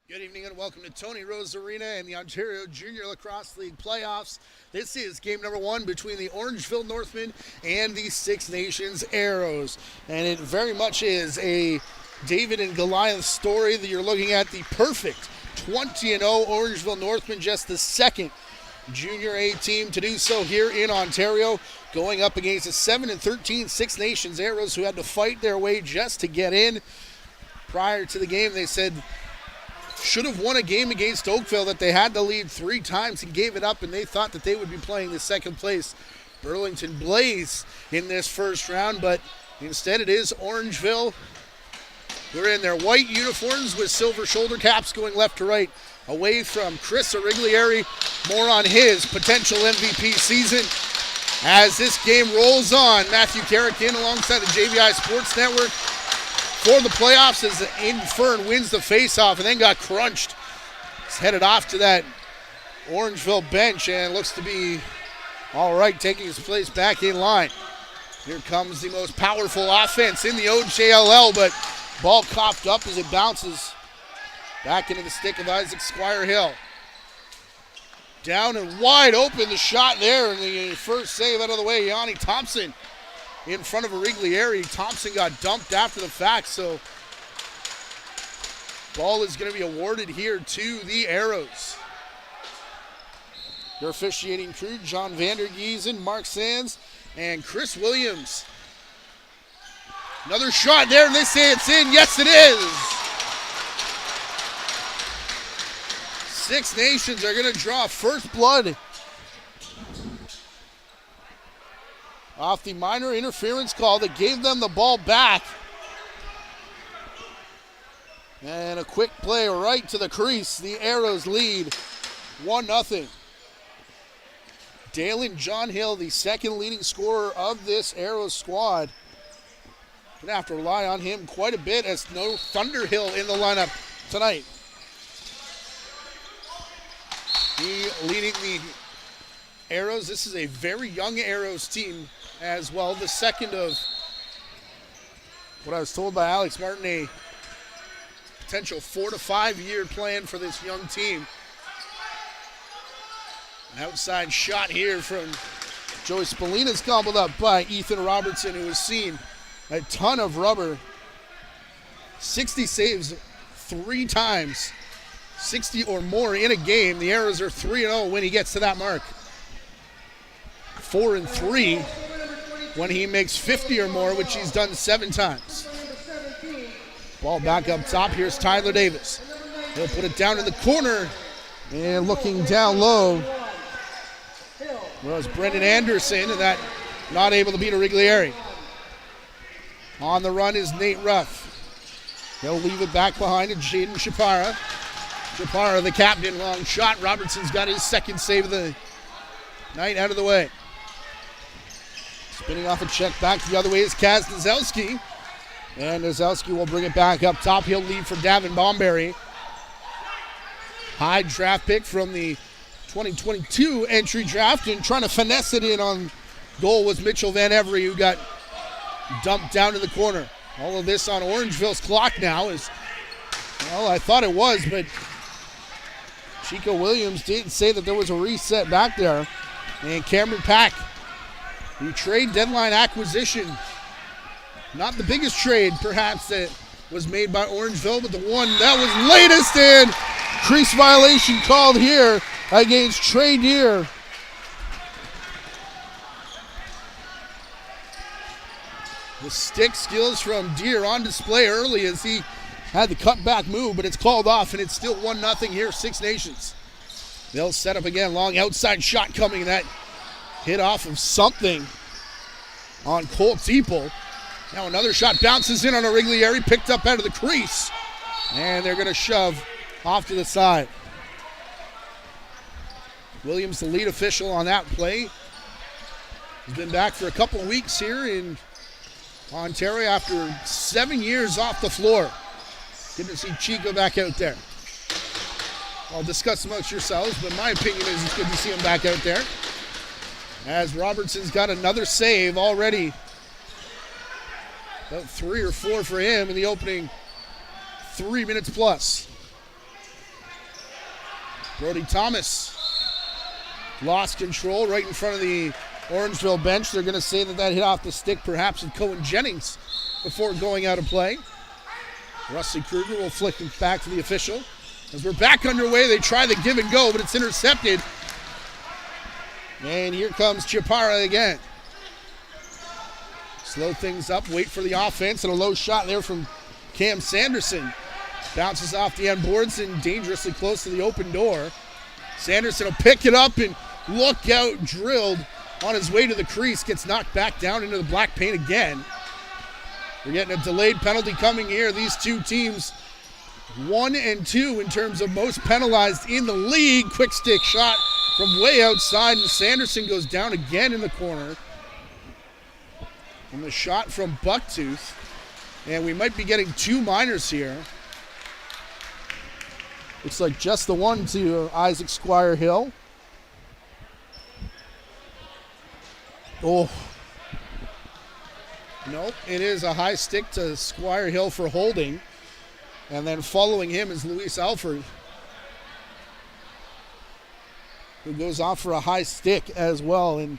Good evening and welcome to Tony Rose Arena and the Ontario Junior Lacrosse League playoffs. This is game number one between the Orangeville Northmen and the Six Nations Arrows. And it very much is a David and Goliath story that you're looking at. The perfect 20-0 Orangeville Northmen, just the second Junior A team to do so here in Ontario, going up against the 7-13 Six Nations Arrows who had to fight their way just to get in. Prior to the game, they said should have won a game against Oakville that they had to lead 3 times and gave it up, and they thought that they would be playing the second place Burlington Blaze in this first round, but instead it is Orangeville. They're in their white uniforms with silver shoulder caps going left to right, away from Chris Origlieri. More on his potential MVP season as this game rolls on. Matthew Carrick alongside the JVI Sports Network for the playoffs as Infern wins the faceoff and then got crunched. He's headed off to that Orangeville bench and looks to be all right, taking his place back in line. Here comes the most powerful offense in the OJLL, but ball coughed up as it bounces back into the stick of Isaac Squire-Hill. Down and wide open, the shot there, and the first save out of the way, Yanni Thompson in front of Origlieri. Thompson got dumped after the fact, so ball is going to be awarded here to the Arrows. Their officiating crew, John Vandergiesen, Mark Sands, and Chris Williams. Another shot there, and they say it's in. Yes, it is. Six Nations are going to draw first blood off the minor interference call that gave them the ball back. And a quick play right to the crease. The Arrows lead 1-0. Dalen John Hill, the second leading scorer of this Arrows squad. Gonna have to rely on him quite a bit as no Thunderhill in the lineup tonight. He leading the Arrows. This is a very young Arrows team as well. The second of what I was told by Alex Martin, a potential 4 to 5 year plan for this young team. An outside shot here from Joey Spallina's gobbled up by Ethan Robertson, who has seen a ton of rubber. 60 saves 3 times, 60 or more in a game. The Arrows are 3-0 when he gets to that mark. 4-3 when he makes 50 or more, which he's done 7 times. Ball back up top. Here's Tyler Davis. He'll put it down in the corner. And looking down low was Brendan Anderson, and that not able to beat Origlieri. On the run is Nate Ruff. He'll leave it back behind to Jaden Shapara. Shapara, the captain, long shot. Robertson's got his second save of the night out of the way. Spinning off a check back the other way is Kaz Nozelsky. And Nozelsky will bring it back up top. He'll lead for Davin Bomberry. High draft pick from the 2022 entry draft, and trying to finesse it in on goal was Mitchell Van Every, who got dumped down to the corner. All of this on Orangeville's clock now is, well, I thought it was, but Chico Williams didn't say that there was a reset back there. And Cameron Pack, the trade deadline acquisition. Not the biggest trade, perhaps, that was made by Orangeville, but the one that was latest in. Crease violation called here against Trey Deer. The stick skills from Deer on display early as he had the cutback move, but it's called off, and it's still 1-0 here, Six Nations. They'll set up again. Long outside shot coming. That hit off of something on Cole Teeple. Now another shot bounces in on Origlieri, picked up out of the crease. And they're going to shove off to the side. Williams, the lead official on that play. He's been back for a couple of weeks here in Ontario after 7 years off the floor. Good to see Chico back out there. I'll discuss amongst yourselves, but my opinion is it's good to see him back out there. As Robertson's got another save already. About 3 or 4 for him in the opening 3 minutes plus. Brody Thomas lost control right in front of the Orangeville bench. They're going to say that hit off the stick, perhaps with Cohen Jennings, before going out of play. Rusty Kruger will flick it back to the official. As we're back underway, they try the give and go, but it's intercepted. And here comes Chaparra again. Slow things up, wait for the offense, and a low shot there from Cam Sanderson. Bounces off the end boards and dangerously close to the open door. Sanderson will pick it up and look out, drilled on his way to the crease. Gets knocked back down into the black paint again. We're getting a delayed penalty coming here. These two teams 1 and 2 in terms of most penalized in the league. Quick stick shot from way outside, and Sanderson goes down again in the corner. And the shot from Bucktooth. And we might be getting 2 minors here. Looks like just the one to Isaac Squire Hill. Oh. Nope, it is a high stick to Squire Hill for holding. And then following him is Luis Alford, who goes off for a high stick as well. And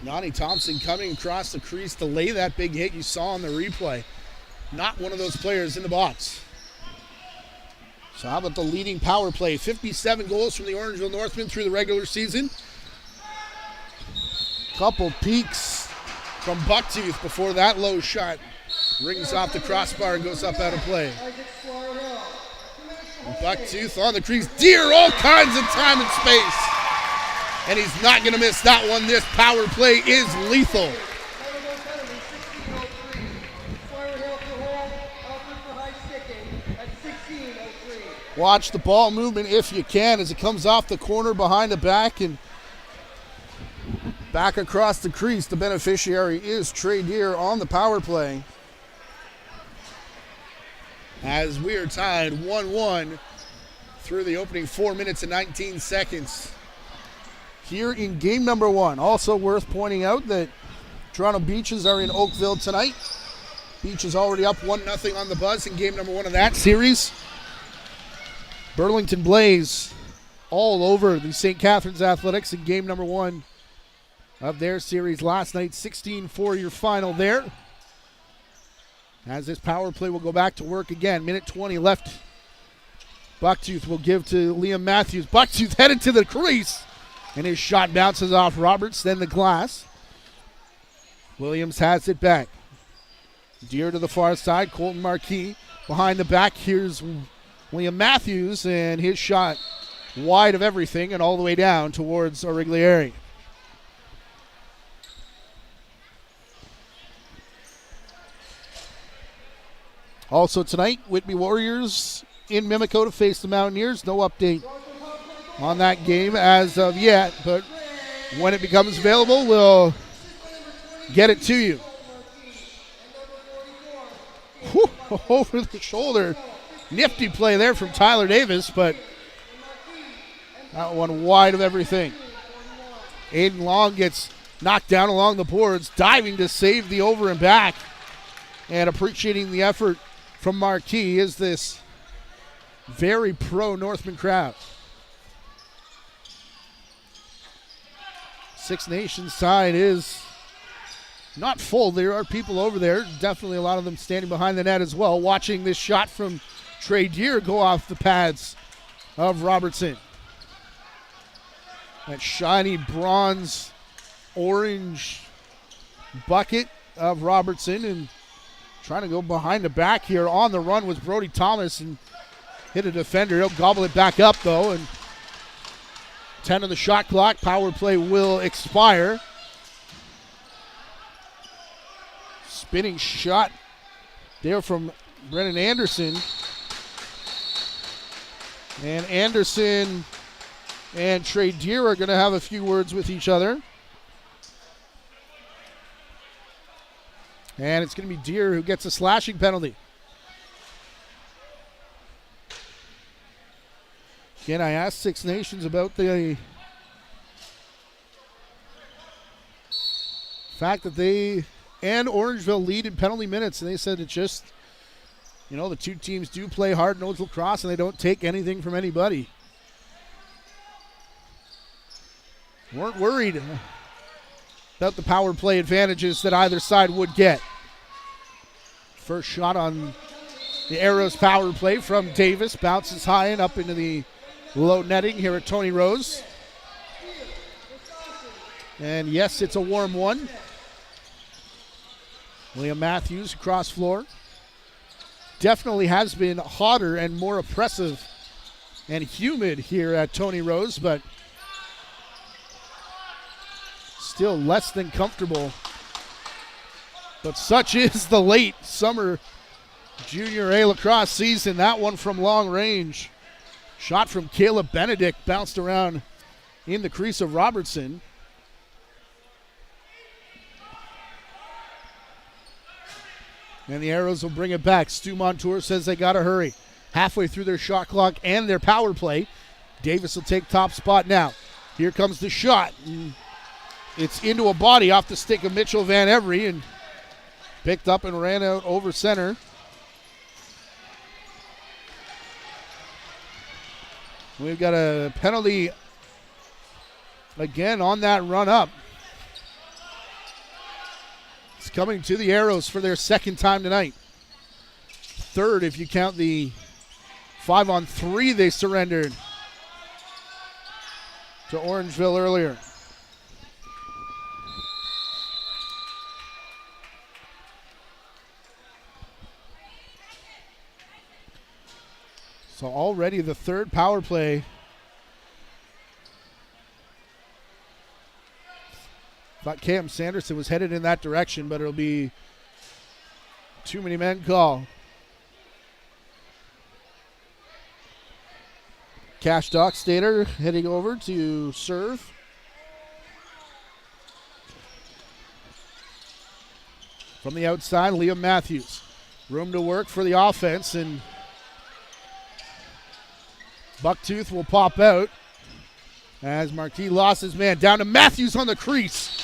Yanni Thompson coming across the crease to lay that big hit you saw on the replay. Not one of those players in the box. So how about the leading power play? 57 goals from the Orangeville Northmen through the regular season. Couple peaks from Bucktooth before that low shot rings off the crossbar and goes up out of play. And Bucktooth on the crease. Deer all kinds of time and space. And he's not going to miss that one. This power play is lethal. Watch the ball movement if you can as it comes off the corner behind the back and back across the crease. The beneficiary is Trey Deer on the power play. As we are tied 1-1 through the opening 4 minutes and 19 seconds here in game number 1. Also worth pointing out that Toronto Beaches are in Oakville tonight. Beach is already up 1-0 on the Buzz in game number 1 of that series. Burlington Blaze all over the St. Catharines Athletics in game number 1 of their series last night. 16-4 your final there. As this power play will go back to work again. Minute 20 left. Bucktooth will give to Liam Matthews. Bucktooth headed to the crease. And his shot bounces off Roberts, then the glass. Williams has it back. Deer to the far side. Colton Marquis behind the back. Here's Liam Matthews, and his shot wide of everything and all the way down towards Origlieri. Also tonight, Whitby Warriors in Mimico to face the Mountaineers. No update on that game as of yet, but when it becomes available, we'll get it to you. Whew, over the shoulder. Nifty play there from Tyler Davis, but that one wide of everything. Aiden Long gets knocked down along the boards, diving to save the over and back. And appreciating the effort from Marquis is this very pro Northman crowd. Six Nations side is not full. There are people over there, definitely a lot of them standing behind the net as well, watching this shot from Trey Deer go off the pads of Robertson. That shiny bronze orange bucket of Robertson, and trying to go behind the back here on the run was Brody Thomas and hit a defender. He'll gobble it back up though, and 10 on the shot clock. Power play will expire. Spinning shot there from Brennan Anderson. And Anderson and Trey Deer are going to have a few words with each other. And it's going to be Deer who gets a slashing penalty. Again, I asked Six Nations about the fact that they and Orangeville lead in penalty minutes, and they said it just You know, the two teams do play hard-nosed lacrosse, and they don't take anything from anybody. Weren't worried about the power play advantages that either side would get. First shot on the Arrows power play from Davis. Bounces high and up into the low netting here at Tony Rose. And yes, it's a warm one. Liam Matthews across floor. Definitely has been hotter and more oppressive and humid here at Tony Rose, but still less than comfortable. But such is the late summer Junior A lacrosse season. That one from long range. Shot from Caleb Benedict, bounced around in the crease of Robertson. And the Arrows will bring it back. Stu Montour says they got to hurry. Halfway through their shot clock and their power play. Davis will take top spot now. Here comes the shot. It's into a body off the stick of Mitchell Van Every and picked up and ran out over center. We've got a penalty again on that run up. It's coming to the Arrows for their second time tonight. Third if you count the 5-on-3 they surrendered to Orangeville earlier. So already the third power play. Thought Cam Sanderson was headed in that direction, but it'll be too many men call. Cash Dockstader heading over to serve. From the outside, Liam Matthews. Room to work for the offense, and Bucktooth will pop out as Marquis lost his man. Down to Matthews on the crease.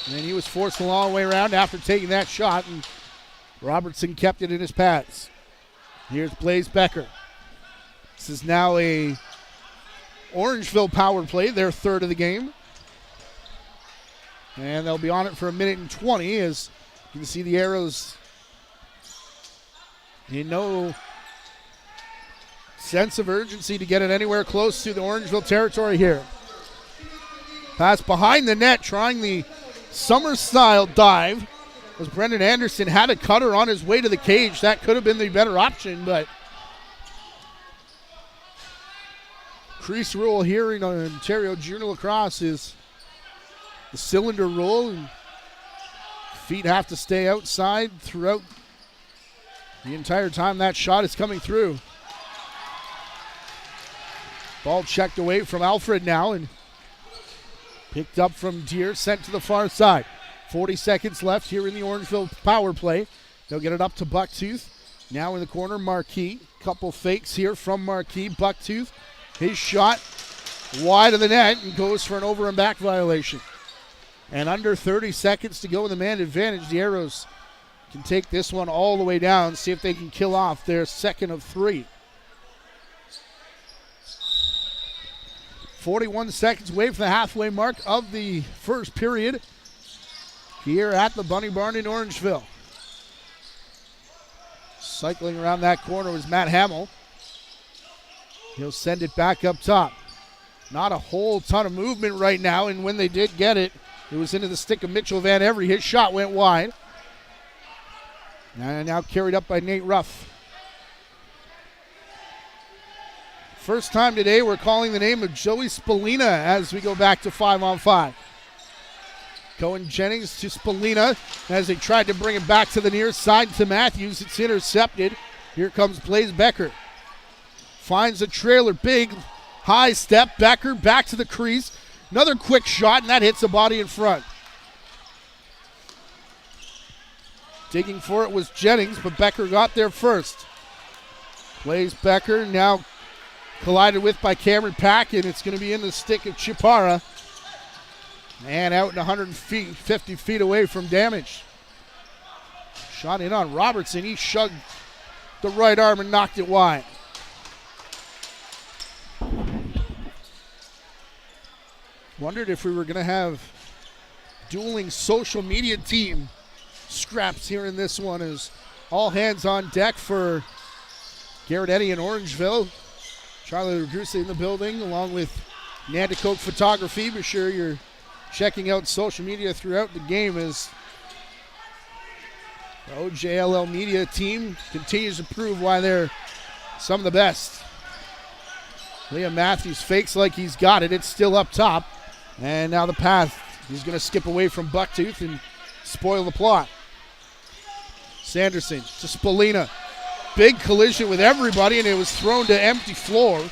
And he was forced a long way around after taking that shot, and Robertson kept it in his pads. Here's Blaze Becker. This is now a Orangeville power play, their third of the game. And they'll be on it for 1:20 as you can see the Arrows in no sense of urgency to get it anywhere close to the Orangeville territory here. Pass behind the net, trying the summer-style dive as Brendan Anderson had a cutter on his way to the cage. That could have been the better option, but crease rule here in Ontario Junior Lacrosse is the cylinder rule, and feet have to stay outside throughout the entire time that shot is coming through. Ball checked away from Alfred now and picked up from Deere, sent to the far side. 40 seconds left here in the Orangeville power play. They'll get it up to Bucktooth. Now in the corner, Marquis. Couple fakes here from Marquis. Bucktooth, his shot wide of the net and goes for an over and back violation. And under 30 seconds to go in the man advantage, the Arrows can take this one all the way down, see if they can kill off their second of three. 41 seconds away from the halfway mark of the first period here at the Bunny Barn in Orangeville. Cycling around that corner was Matt Hamill. He'll send it back up top. Not a whole ton of movement right now, and when they did get it, it was into the stick of Mitchell Van Every. His shot went wide. And now carried up by Nate Ruff. First time today we're calling the name of Joey Spallina as we go back to 5-on-5. Cohen Jennings to Spallina as they tried to bring it back to the near side to Matthews. It's intercepted. Here comes Blaze Becker. Finds a trailer, big high step. Becker back to the crease. Another quick shot, and that hits the body in front. Digging for it was Jennings, but Becker got there first. Blaze Becker now collided with by Cameron Pack, and it's going to be in the stick of Chipara. And out and 150 feet away from damage. Shot in on Robertson. He shoved the right arm and knocked it wide. Wondered if we were going to have dueling social media team scraps here in this one, as all hands on deck for Garrett Eddy in Orangeville. Charlie Ragrusa in the building along with Nanticoke Photography. Be sure you're checking out social media throughout the game as the OJLL media team continues to prove why they're some of the best. Liam Matthews fakes like he's got it. It's still up top. And now the path. He's going to skip away from Bucktooth and spoil the plot. Sanderson to Spolina. Big collision with everybody, and it was thrown to empty floor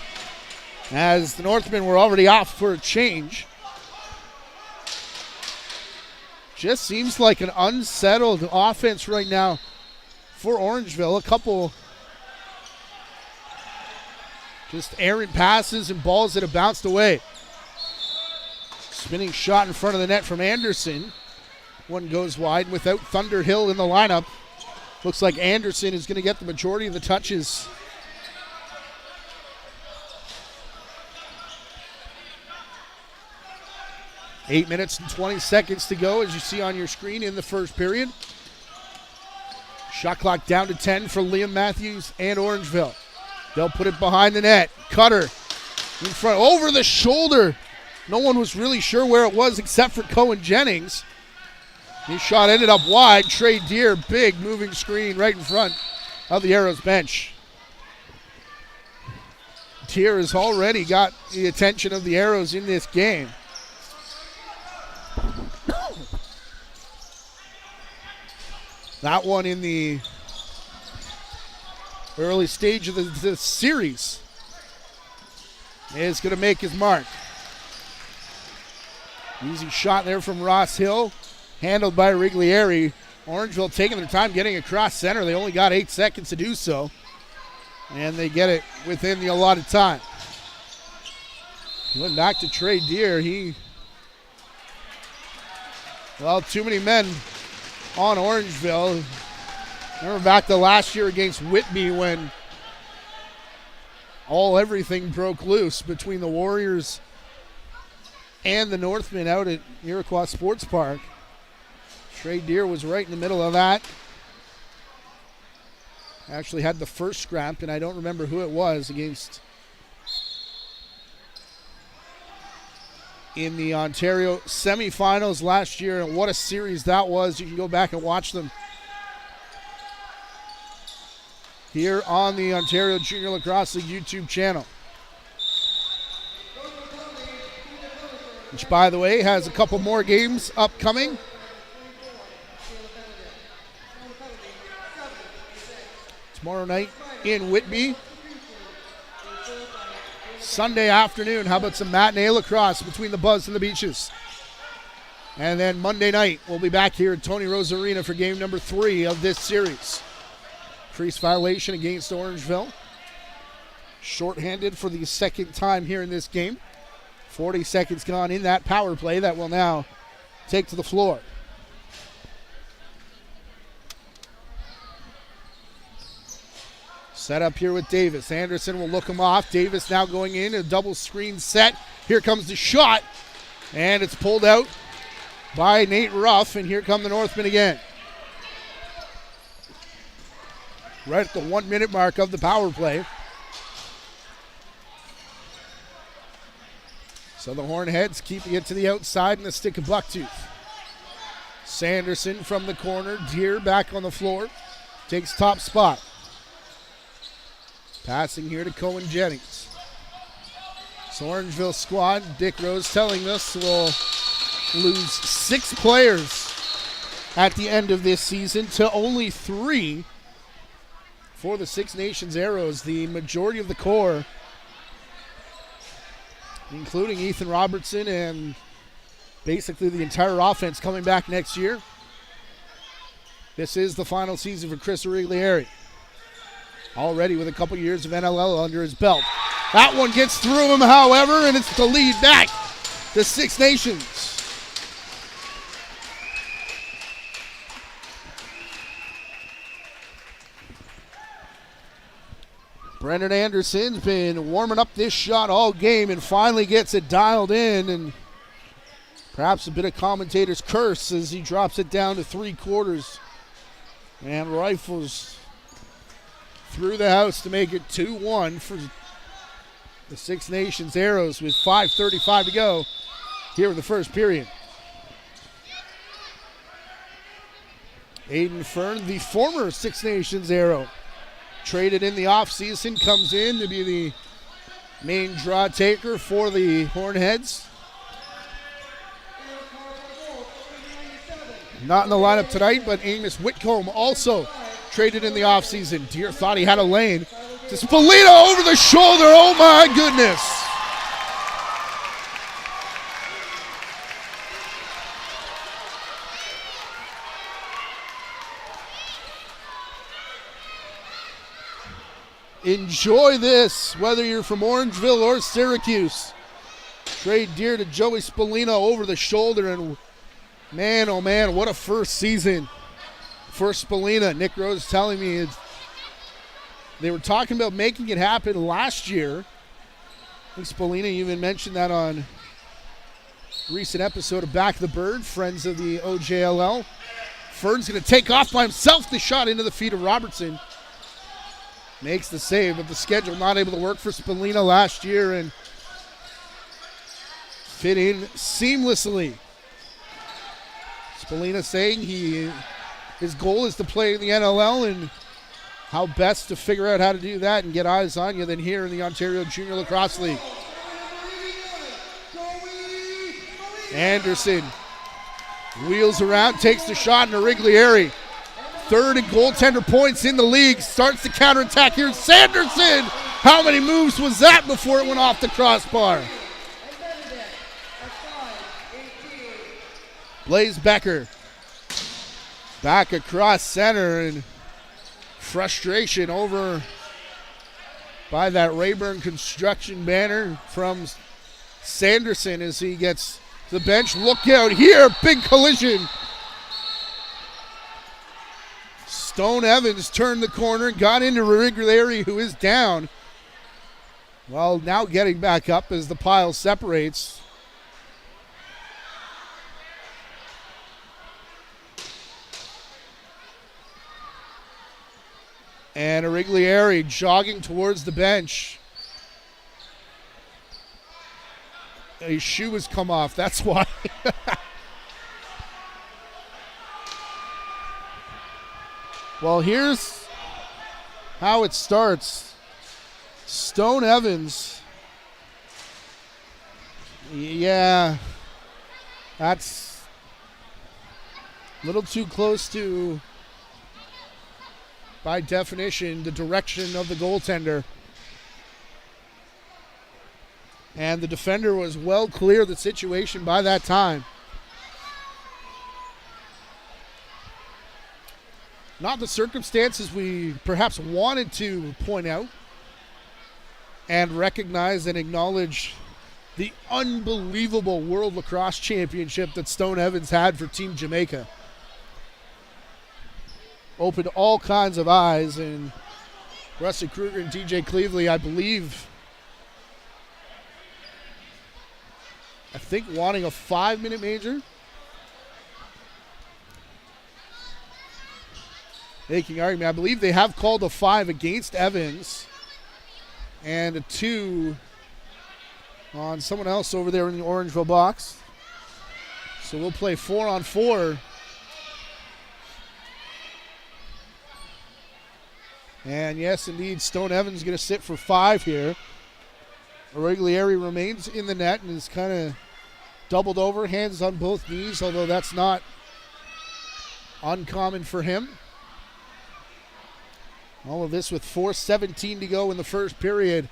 as the Northmen were already off for a change. Just seems like an unsettled offense right now for Orangeville. A couple just errant passes and balls that have bounced away. Spinning shot in front of the net from Anderson. One goes wide without Thunderhill in the lineup. Looks like Anderson is going to get the majority of the touches. Eight minutes and 20 seconds to go, as you see on your screen in the first period. Shot clock down to 10 for Liam Matthews and Orangeville. They'll put it behind the net. Cutter in front, over the shoulder. No one was really sure where it was except for Cohen Jennings. His shot ended up wide. Trey Deer, big moving screen right in front of the Arrows bench. Deer has already got the attention of the Arrows in this game. That one in the early stage of the series is going to make his mark. Easy shot there from Ross Hill, handled by Riglieri. Orangeville taking their time getting across center. They only got 8 seconds to do so, and they get it within the allotted time. Going back to Trey Deer. Too many men on Orangeville. Remember back to last year against Whitby when everything broke loose between the Warriors and the Northmen out at Iroquois Sports Park. Trey Deer was right in the middle of that. Actually had the first scrap, and I don't remember who it was against in the Ontario semifinals last year, and what a series that was. You can go back and watch them here on the Ontario Junior Lacrosse League YouTube channel, which, by the way, has a couple more games upcoming. Tomorrow night in Whitby. Sunday afternoon, how about some matinee lacrosse between the Buzz and the Beaches? And then Monday night, we'll be back here at Tony Rose Arena for game number 3 of this series. Crease violation against Orangeville. Shorthanded for the second time here in this game. 40 seconds gone in that power play that will now take to the floor. Set up here with Davis. Anderson will look him off. Davis now going in, a double screen set. Here comes the shot, and it's pulled out by Nate Ruff, and here come the Northmen again. Right at the 1 minute mark of the power play. So the Hornheads keeping it to the outside and the stick of Bucktooth. Sanderson from the corner. Deer back on the floor. Takes top spot. Passing here to Cohen Jennings. So Orangeville squad, Dick Rose telling us, will lose 6 players at the end of this season to only 3 for the Six Nations Arrows. The majority of the core, including Ethan Robertson and basically the entire offense, coming back next year. This is the final season for Chris Riglieri. Already with a couple years of NLL under his belt. That one gets through him, however, and it's the lead back to Six Nations. Brendan Anderson's been warming up this shot all game and finally gets it dialed in, and perhaps a bit of commentator's curse as he drops it down to 3/4 and rifles through the house to make it 2-1 for the Six Nations Arrows with 5:35 to go here in the first period. Aiden Fern, the former Six Nations Arrow, traded in the offseason, comes in to be the main draw taker for the Hornheads. Not in the lineup tonight, but Amos Whitcomb also traded in the offseason. Deere thought he had a lane. To Spolina over the shoulder. Oh my goodness. Enjoy this, whether you're from Orangeville or Syracuse. Trade Deere to Joey Spolina over the shoulder, and man, oh man, what a first season for Spolina. Nick Rose telling me they were talking about making it happen last year. I think Spolina even mentioned that on a recent episode of Back of the Bird, friends of the OJLL. Fern's going to take off by himself, the shot into the feet of Robertson. Makes the save, but the schedule not able to work for Spolina last year and fit in seamlessly. Spolina saying his goal is to play in the NLL, and how best to figure out how to do that and get eyes on you than here in the Ontario Junior Lacrosse League. Anderson wheels around, takes the shot, and Origlieri, third in goaltender points in the league, starts the counterattack here. Sanderson, how many moves was that before it went off the crossbar? Blaze Becker back across center, and frustration over by that Rayburn Construction banner from Sanderson as he gets to the bench. Look out here, big collision. Stone Evans turned the corner and got into Origlieri, who is down. Well, now getting back up as the pile separates. And Origlieri jogging towards the bench. His shoe has come off, that's why. Well, here's how it starts. Stone Evans. Yeah, that's a little too close to, by definition, the direction of the goaltender. And the defender was well clear of the situation by that time. Not the circumstances we perhaps wanted to point out and recognize and acknowledge the unbelievable World Lacrosse Championship that Stone Evans had for Team Jamaica. Opened all kinds of eyes, and Rusty Kruger and DJ Cleveley, I think wanting a 5-minute major. Making argument. I believe they have called a 5 against Evans and a 2 on someone else over there in the Orangeville box. So we'll play 4-on-4. And yes, indeed, Stone Evans is going to sit for 5 here. Origlieri remains in the net and is kind of doubled over, hands on both knees, although that's not uncommon for him. All of this with 4:17 to go in the first period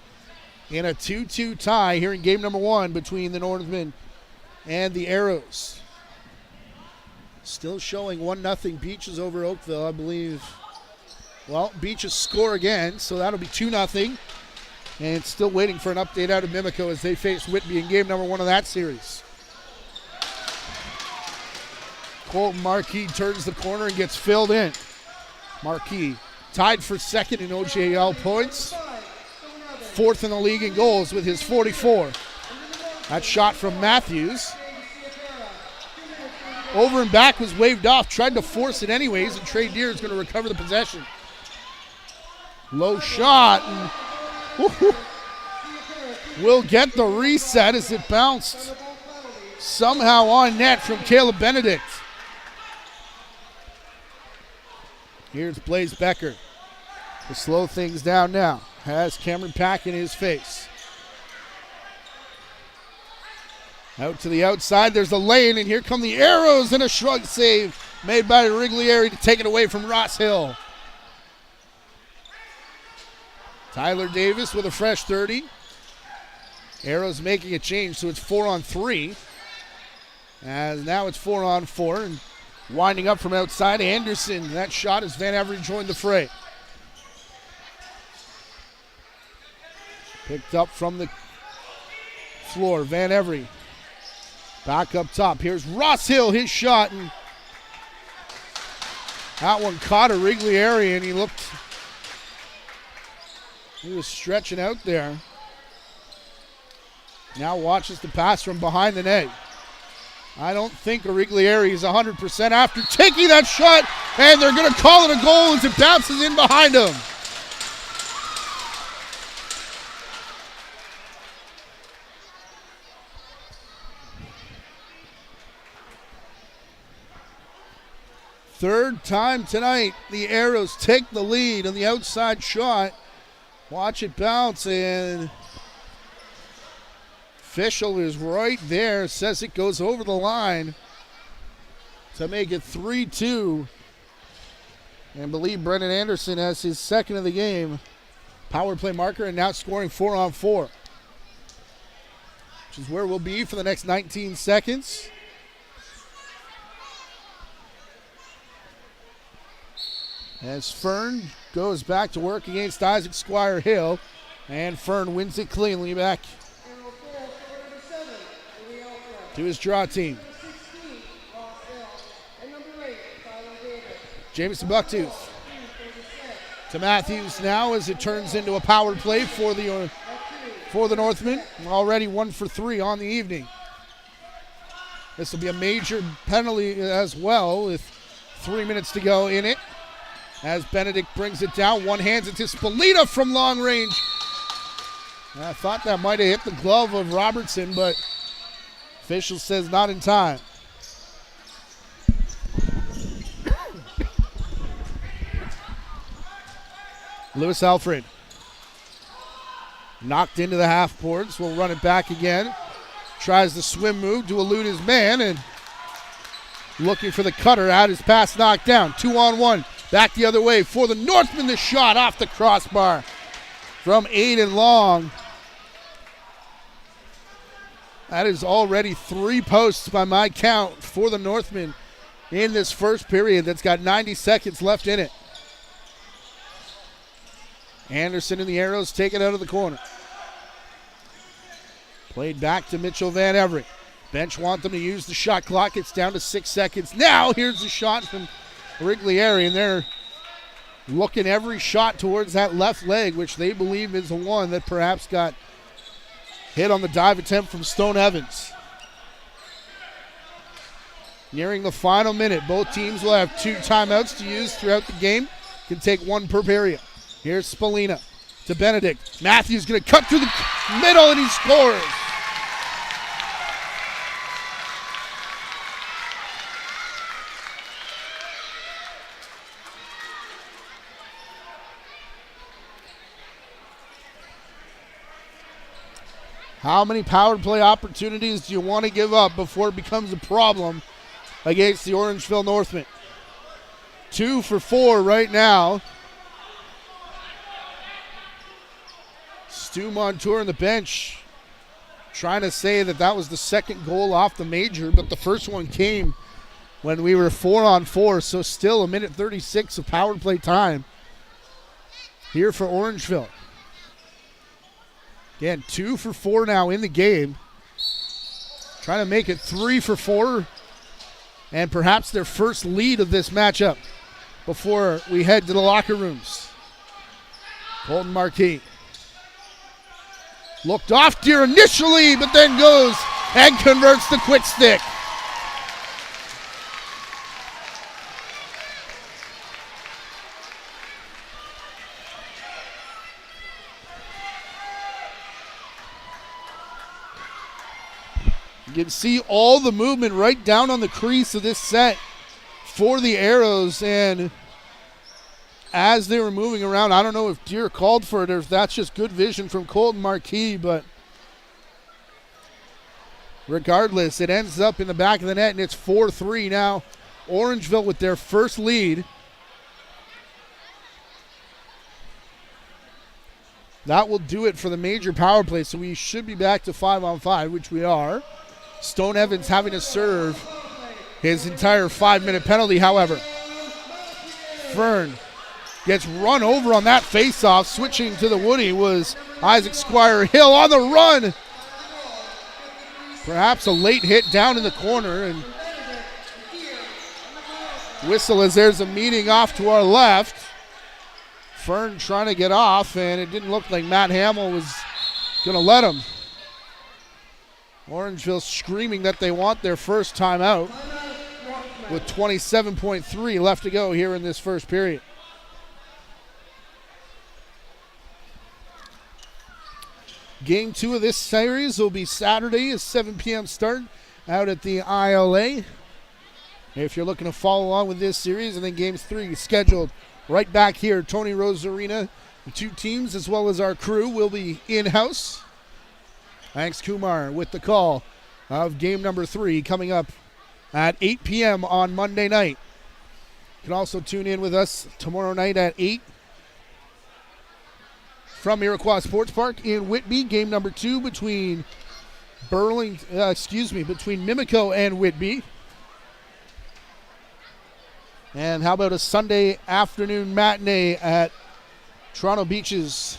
in a 2-2 tie here in game number 1 between the Northmen and the Arrows. Still showing 1-0 Beaches over Oakville, I believe. Well, Beaches score again, so that'll be 2-0. And still waiting for an update out of Mimico as they face Whitby in game number 1 of that series. Colton Marquis turns the corner and gets filled in. Marquis tied for second in OJL points. 4th in the league in goals with his 44. That shot from Matthews. Over and back was waved off, tried to force it anyways, and Trey Deere is going to recover the possession. Low shot, and will get the reset as it bounced somehow on net from Caleb Benedict. Here's Blaze Becker to slow things down now. Has Cameron Pack in his face. Out to the outside, there's the lane, and here come the Arrows, and a shrug save made by Riglieri to take it away from Ross Hill. Tyler Davis with a fresh 30. Arrows making a change, so it's 4-on-3. As now it's 4-on-4, and winding up from outside, Anderson. That shot as Van Every joined the fray. Picked up from the floor, Van Every. Back up top. Here's Ross Hill, his shot, and that one caught a Riglieri, and he was stretching out there. Now watches the pass from behind the net. I don't think Riglieri is 100% after taking that shot, and they're going to call it a goal as it bounces in behind him. Third time tonight, the Arrows take the lead on the outside shot. Watch it bounce, and official is right there, says it goes over the line to make it 3-2. And I believe Brendan Anderson has his second of the game. Power play marker, and now scoring 4-on-4. Which is where we'll be for the next 19 seconds. As Fern goes back to work against Isaac Squire Hill, and Fern wins it cleanly back to his draw team. Jameson Bucktooth to Matthews now as it turns into a power play for the Northmen. Already 1 for 3 on the evening. This will be a major penalty as well with 3 minutes to go in it. As Benedict brings it down, one hands it to Spolita from long range. I thought that might have hit the glove of Robertson, but official says not in time. Lewis Alfred knocked into the half boards. Will run it back again. Tries the swim move to elude his man, and looking for the cutter. Out his pass knocked down. 2-on-1. Back the other way for the Northmen. The shot off the crossbar from Aiden Long. That is already 3 posts by my count for the Northmen in this first period that's got 90 seconds left in it. Anderson and the Arrows take it out of the corner. Played back to Mitchell Van Every. Bench want them to use the shot clock. It's down to 6 seconds. Now here's the shot from Riglieri, and they're looking every shot towards that left leg, which they believe is the one that perhaps got hit on the dive attempt from Stone Evans. Nearing the final minute, both teams will have 2 timeouts to use throughout the game. Can take 1 per period. Here's Spolina to Benedict. Matthews going to cut through the middle, and he scores. How many power play opportunities do you want to give up before it becomes a problem against the Orangeville Northmen? 2 for 4 right now. Stu Montour on the bench trying to say that was the second goal off the major, but the first one came when we were 4-on-4, so still 1:36 of power play time here for Orangeville. Again, 2 for 4 now in the game. Trying to make it 3 for 4. And perhaps their first lead of this matchup before we head to the locker rooms. Colton Marquis Looked off Deer initially, but then goes and converts the quick stick. You can see all the movement right down on the crease of this set for the Arrows, and as they were moving around, I don't know if Deer called for it or if that's just good vision from Colton Marquis, but regardless, it ends up in the back of the net, and it's 4-3 now. Orangeville with their first lead. That will do it for the major power play, so we should be back to 5-on-5, which we are. Stone Evans having to serve his entire 5-minute penalty, however. Fern gets run over on that faceoff. Switching to the Woody was Isaac Squire Hill on the run. Perhaps a late hit down in the corner, and whistle as there's a meeting off to our left. Fern trying to get off, and it didn't look like Matt Hamill was going to let him. Orangeville screaming that they want their first timeout with 27.3 left to go here in this first period. Game 2 of this series will be Saturday, a 7 p.m. start out at the ILA. If you're looking to follow along with this series, and then Game 3 scheduled right back here, Tony Rose Arena. The two teams, as well as our crew, will be in-house. Thanks, Kumar, with the call of game number 3 coming up at 8 p.m. on Monday night. You can also tune in with us tomorrow night at 8 from Iroquois Sports Park in Whitby. Game number 2 between between Mimico and Whitby. And how about a Sunday afternoon matinee at Toronto Beaches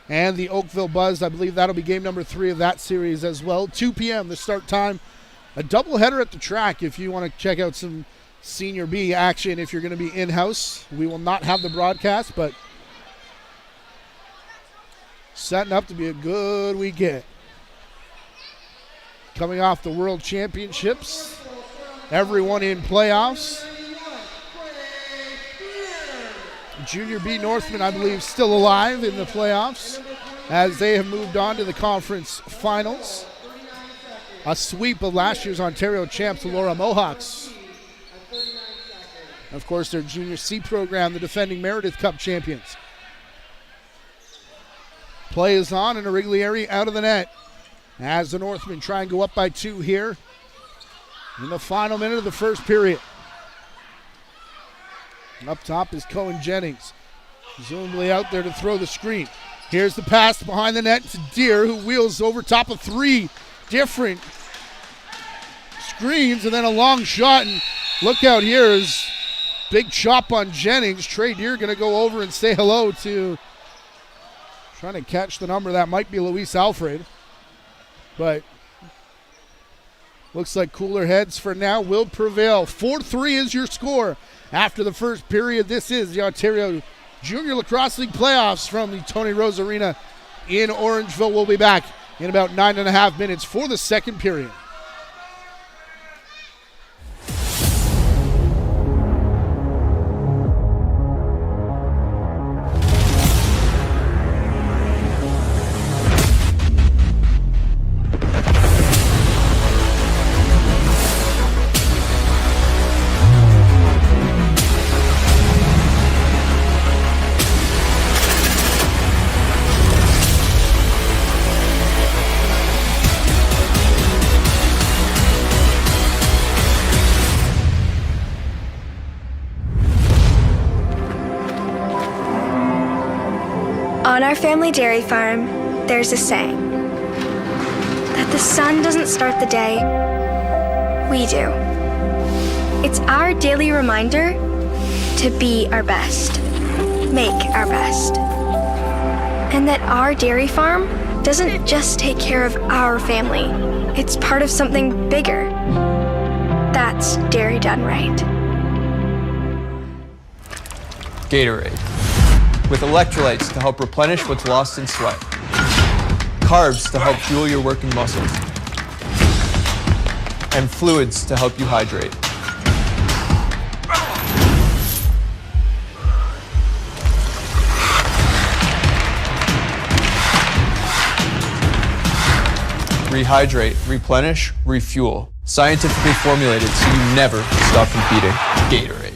and the Oakville Buzz? I believe that'll be game number 3 of that series as well. 2 p.m. the start time. A doubleheader at the track if you want to check out some Senior B action if you're going to be in-house. We will not have the broadcast, but setting up to be a good weekend. Coming off the World Championships, everyone in playoffs. Junior B Northmen, I believe, still alive in the playoffs as they have moved on to the conference finals. A sweep of last year's Ontario champs, the Laura Mohawks. Of course, their Junior C program, the defending Meredith Cup champions. Play is on, and Origlieri out of the net as the Northmen try and go up by 2 here in the final minute of the first period. Up top is Cohen Jennings, presumably out there to throw the screen. Here's the pass behind the net to Deer, who wheels over top of 3 different screens, and then a long shot, and look out here is big chop on Jennings. Trey Deer going to go over and say hello to, trying to catch the number, that might be Luis Alfred, but looks like cooler heads for now will prevail. 4-3 is your score after the first period. This is the Ontario Junior Lacrosse League playoffs from the Tony Rose Arena in Orangeville. We'll be back in about 9.5 minutes for the second period. On our family dairy farm, there's a saying that the sun doesn't start the day, we do. It's our daily reminder to be our best, make our best, and that our dairy farm doesn't just take care of our family, it's part of something bigger. That's dairy done right. Gatorade, with electrolytes to help replenish what's lost in sweat. carbs to help fuel your working muscles, and fluids to help you hydrate. Rehydrate, replenish, refuel. Scientifically formulated so you never stop competing. Gatorade.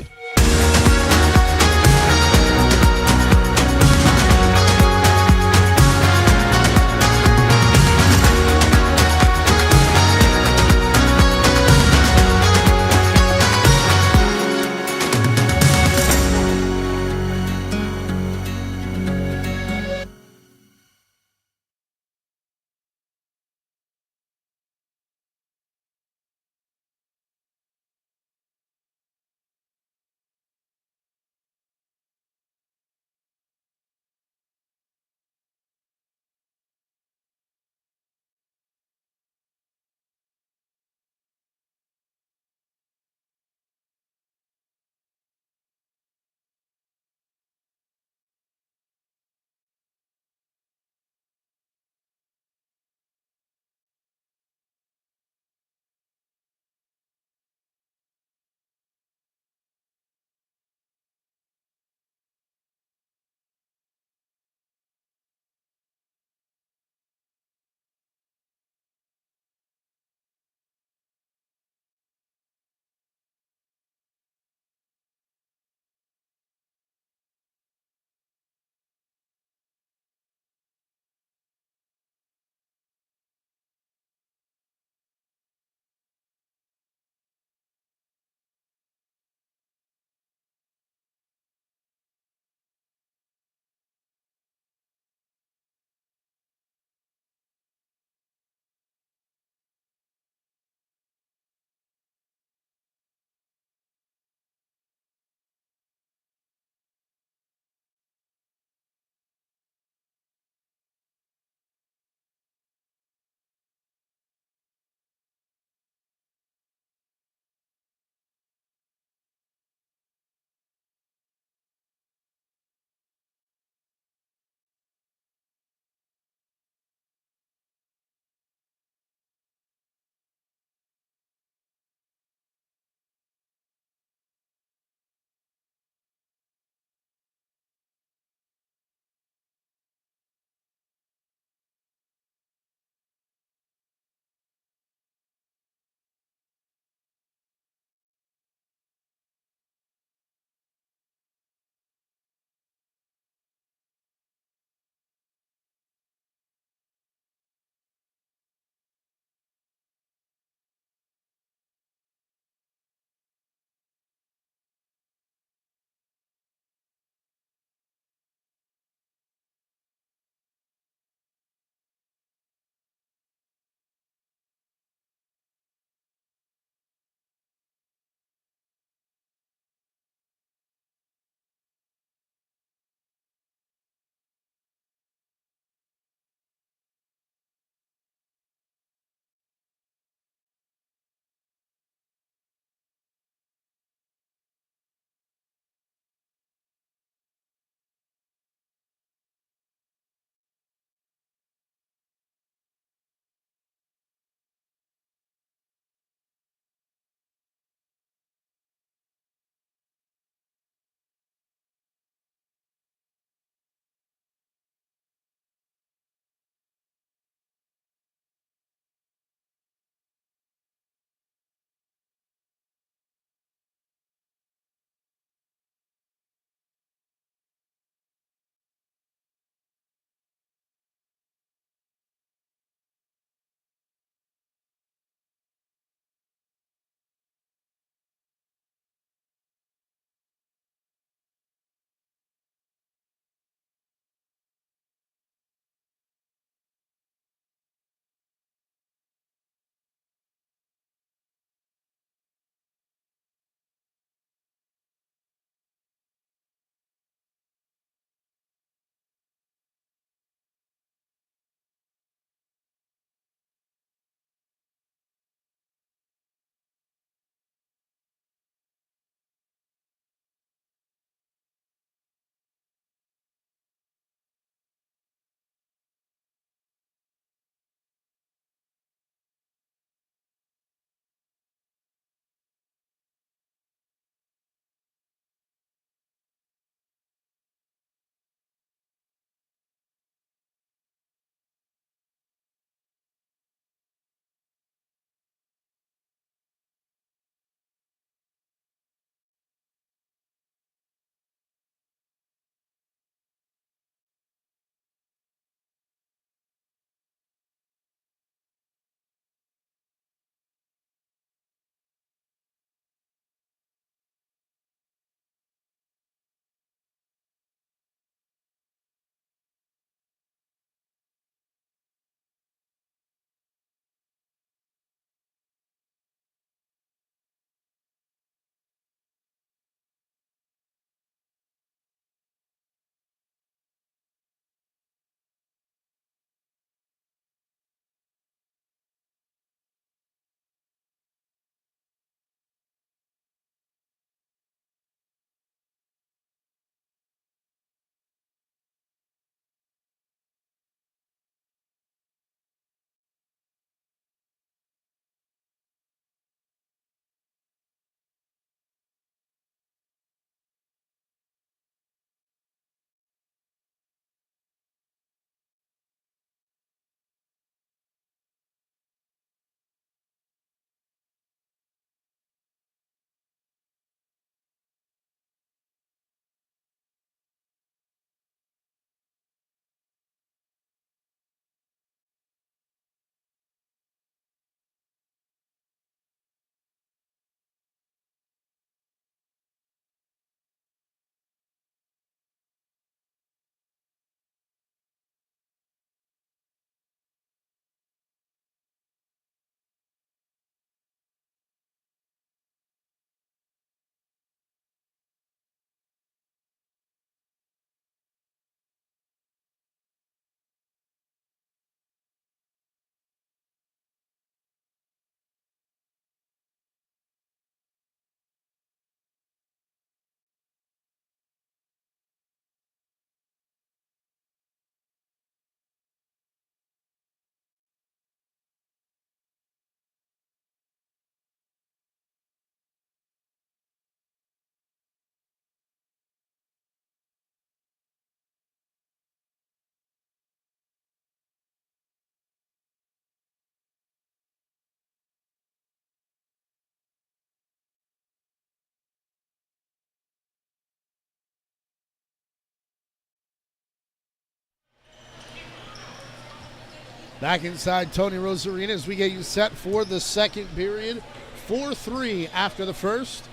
Back inside Tony Rosarina as we get you set for the second period. 4-3 after the first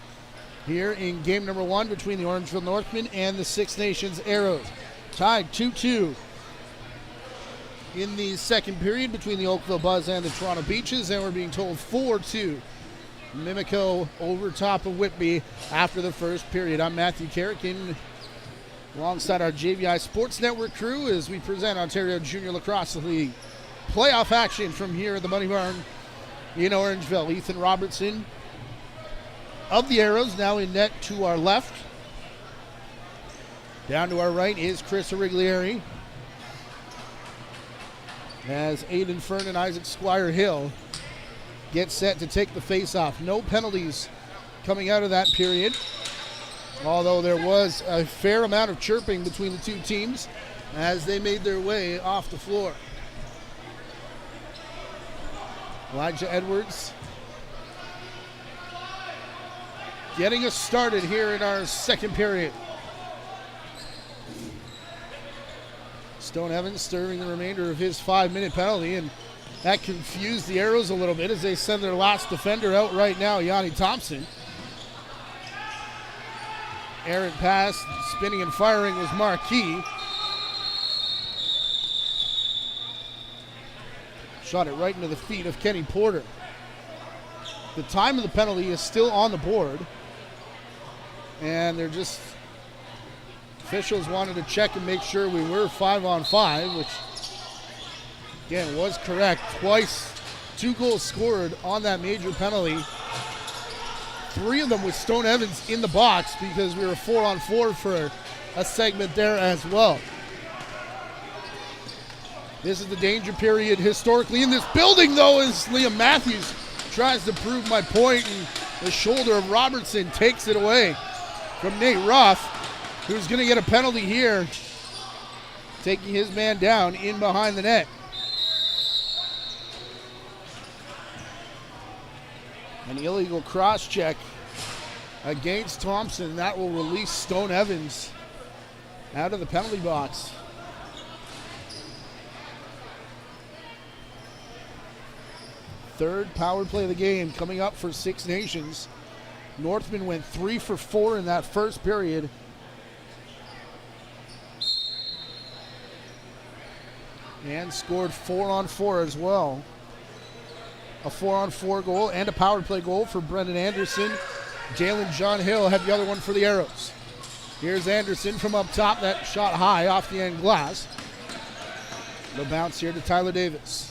here in game number 1 between the Orangeville Northmen and the Six Nations Arrows. Tied 2-2 in the second period between the Oakville Buzz and the Toronto Beaches, and we're being told 4-2 Mimico over top of Whitby after the first period. I'm Matthew Carrick in alongside our JVI Sports Network crew as we present Ontario Junior Lacrosse League playoff action from here at the Money Barn in Orangeville. Ethan Robertson of the Arrows now in net to our left. Down to our right is Chris Origlieri, as Aiden Fern and Isaac Squire-Hill get set to take the face-off. No penalties coming out of that period, although there was a fair amount of chirping between the two teams as they made their way off the floor. Elijah Edwards getting us started here in our second period. Stone Evans serving the remainder of his 5-minute penalty, and that confused the Arrows a little bit as they send their last defender out right now, Yanni Thompson. Errant pass, spinning and firing was Marquis. Shot it right into the feet of Kenny Porter. The time of the penalty is still on the board, and they're just officials wanted to check and make sure we were 5-on-5, which again was correct. Twice, 2 goals scored on that major penalty. 3 of them with Stone Evans in the box because we were 4-on-4 for a segment there as well. This is the danger period historically in this building, though, as Liam Matthews tries to prove my point, and the shoulder of Robertson takes it away from Nate Ruff, who's going to get a penalty here, taking his man down in behind the net. An illegal cross check against Thompson. That will release Stone Evans out of the penalty box. Third power play of the game coming up for Six Nations. Northmen went 3 for 4 in that first period. And scored 4-on-4 as well. A 4-on-4 goal and a power play goal for Brendan Anderson. Jalen John Hill had the other one for the Arrows. Here's Anderson from up top. That shot high off the end glass. The bounce here to Tyler Davis.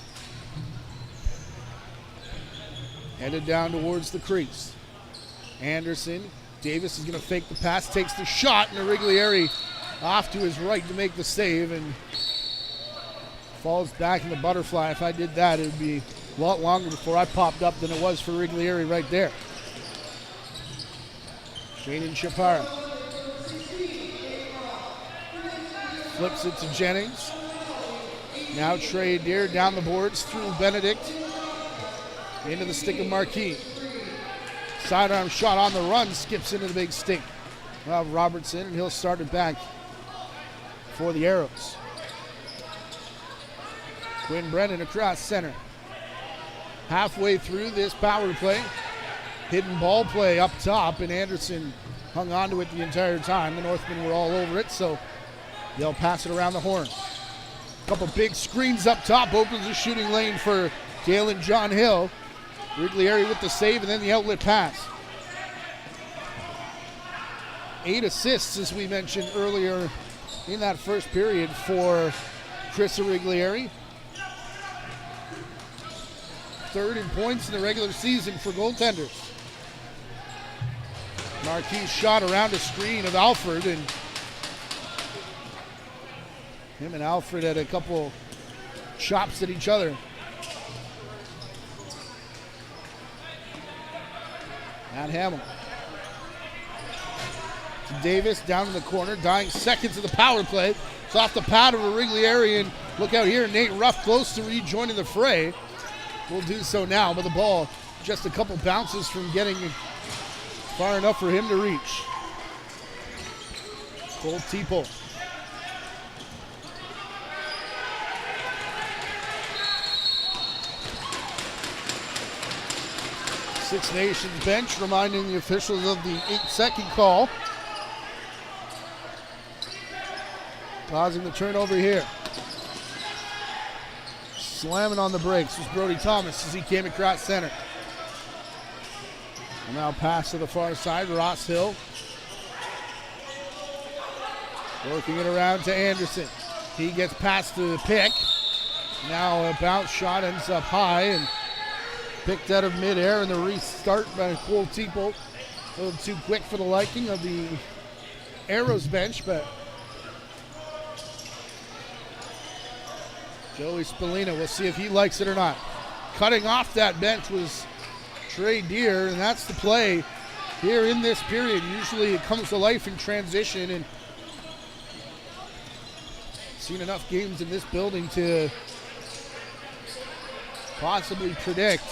Headed down towards the crease. Anderson. Davis is going to fake the pass, takes the shot, and Origlieri off to his right to make the save, and falls back in the butterfly. If I did that, it would be a lot longer before I popped up than it was for Origlieri right there. Jaden Chaparra flips it to Jennings. Now Trey Adair down the boards through Benedict into the stick of Marquis. Sidearm shot on the run, skips into the big stick of Robertson, and he'll start it back for the Arrows. Quinn Brennan across center. Halfway through this power play, hidden ball play up top, and Anderson hung on to it the entire time. The Northmen were all over it, so they'll pass it around the horn. A couple big screens up top, opens the shooting lane for Jalen John Hill. Origlieri with the save, and then the outlet pass. 8 assists, as we mentioned earlier in that first period for Chris Origlieri. 3rd in points in the regular season for goaltenders. Marquis shot around a screen of Alfred, and him and Alfred had a couple chops at each other. Matt Hamill. To Davis down in the corner, dying seconds of the power play. It's off the pad of Origlieri, and look out here, Nate Ruff close to rejoining the fray. Will do so now, but the ball just a couple bounces from getting far enough for him to reach. Cole Teeple. Six Nations bench reminding the officials of the 8-second call. Causing the turnover here. Slamming on the brakes was Brody Thomas as he came across center. And now pass to the far side, Ross Hill. Working it around to Anderson. He gets past the pick. Now a bounce shot ends up high and picked out of midair, and the restart by Cole Teeple. A little too quick for the liking of the Arrows bench, but Joey Spallina, we'll see if he likes it or not. Cutting off that bench was Trey Deer, and that's the play here in this period. Usually it comes to life in transition, and seen enough games in this building to possibly predict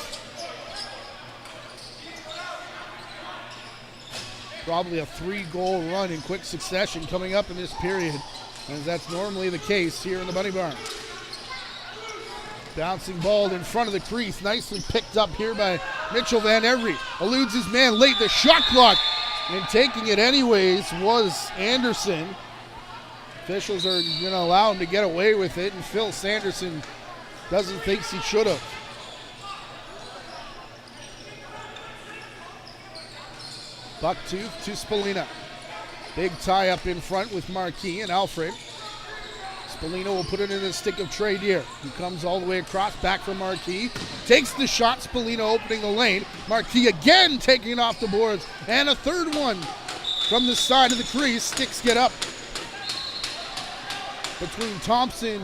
probably a 3-goal run in quick succession coming up in this period, as that's normally the case here in the Bunny Barn. Bouncing ball in front of the crease, nicely picked up here by Mitchell Van Every. Eludes his man late, the shot clock, and taking it anyways was Anderson. Officials are going to allow him to get away with it, and Phil Sanderson doesn't think he should have. Bucktooth to Spallina. Big tie up in front with Marquis and Alfred. Spallina will put it in the stick of Trey Deer, who comes all the way across, back from Marquis. Takes the shot, Spallina opening the lane. Marquis again taking it off the boards, and a third one from the side of the crease. Sticks get up between Thompson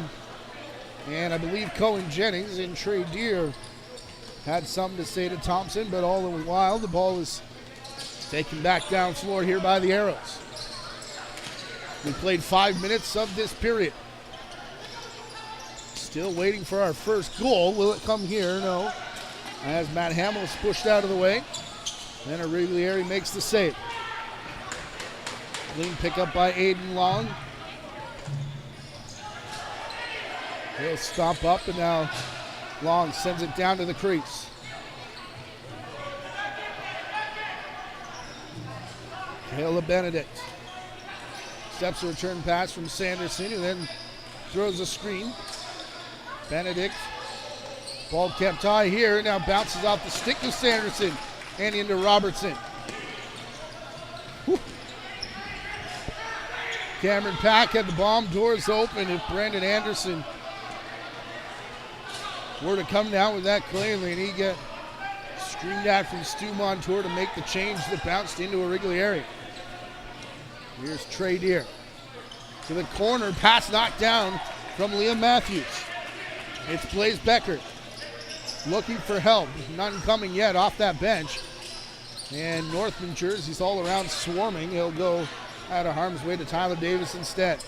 and I believe Cohen Jennings, and Trey Deer had something to say to Thompson, but all the while the ball is taken back down floor here by the Arrows. We played 5 minutes of this period. Still waiting for our first goal. Will it come here? No. As Matt Hamill's pushed out of the way. Then Origlieri makes the save. Clean pickup by Aiden Long. He'll stop up, and now Long sends it down to the crease. Kayla Benedict steps a return pass from Sanderson, who then throws a screen. Benedict, ball kept high here, now bounces off the stick of Sanderson and into Robertson. Whew. Cameron Pack had the bomb, doors open. If Brandon Anderson were to come down with that cleanly, and he get screamed at from Stu Montour to make the change that bounced into Origlieri. Here's Trey Deer to the corner, pass knocked down from Liam Matthews. It's Blaze Becker looking for help. None coming yet off that bench. And Northman jerseys all around swarming. He'll go out of harm's way to Tyler Davis instead.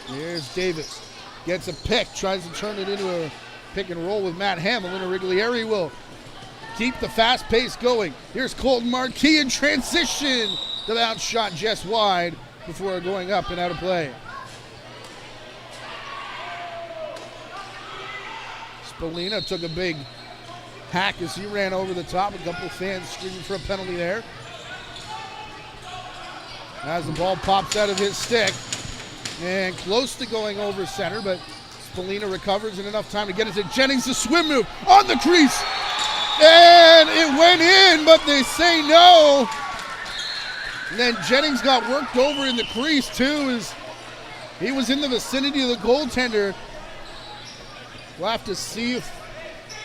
Here's Davis. Gets a pick, tries to turn it into a pick and roll with Matt Hamill, and Origlieri will keep the fast pace going. Here's Colton Marquis in transition. The bounce shot just wide before going up and out of play. Spallina took a big hack as he ran over the top. A couple of fans screaming for a penalty there. As the ball pops out of his stick and close to going over center, but Spallina recovers in enough time to get it to Jennings. The swim move on the crease. And it went in, but they say no. And then Jennings got worked over in the crease too, as he was in the vicinity of the goaltender. We'll have to see if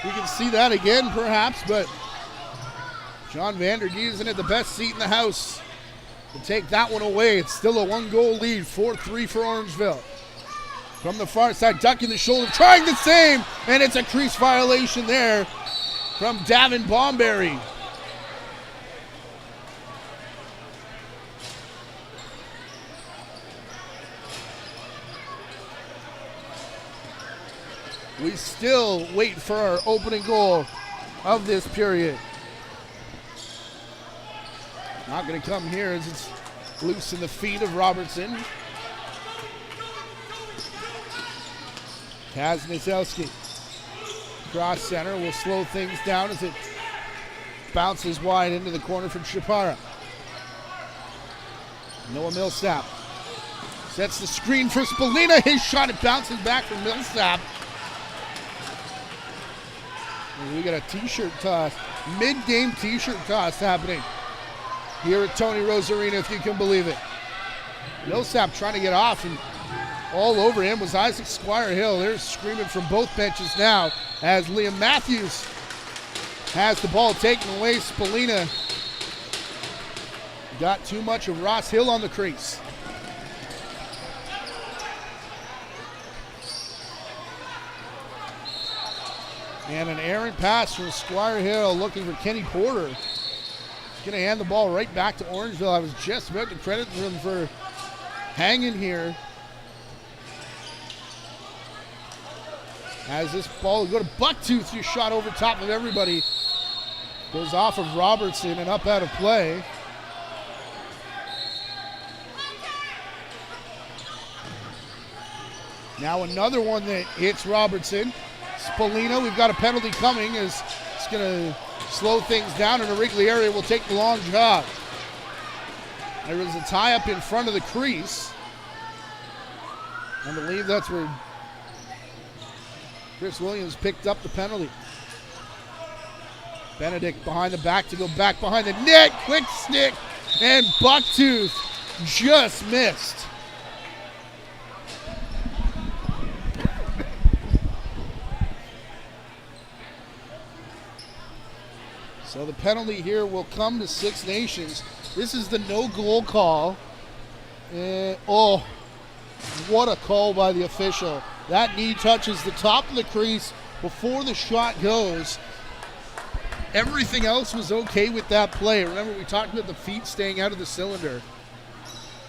we can see that again perhaps, but John Vandergee isn't at the best seat in the house to take that one away. It's still a 1-goal lead, 4-3 for Orangeville. From the far side, ducking the shoulder, trying the same, and it's a crease violation there from Davin Bomberry. We still wait for our opening goal of this period. Not going to come here as it's loose in the feet of Robertson. Kaz Nizelski Cross center will slow things down as it bounces wide into the corner from Chaparra. Noah Millsap sets the screen for Spallina. His shot, it bounces back from Millsap. And we got a t-shirt toss, mid-game t-shirt toss happening here at Tony Rose Arena, if you can believe it. Millsap trying to get off, and all over him was Isaac Squire-Hill. They're screaming from both benches now as Liam Matthews has the ball taken away. Spallina got too much of Ross Hill on the crease. And an errant pass from Squire-Hill looking for Kenny Porter. He's going to hand the ball right back to Orangeville. I was just about to credit him for hanging here. As this ball will go to Bucktooth, who shot over top of everybody. Goes off of Robertson and up out of play. Now another one that hits Robertson. Spallina, we've got a penalty coming as it's going to slow things down, and the Wrigley area will take the long jog. There was a tie-up in front of the crease. I believe that's where Chris Williams picked up the penalty. Benedict behind the back to go back behind the net. Quick stick, and Bucktooth just missed. So the penalty here will come to Six Nations. This is the no goal call. Oh, what a call by the official. That knee touches the top of the crease before the shot goes. Everything else was okay with that play. Remember, we talked about the feet staying out of the cylinder.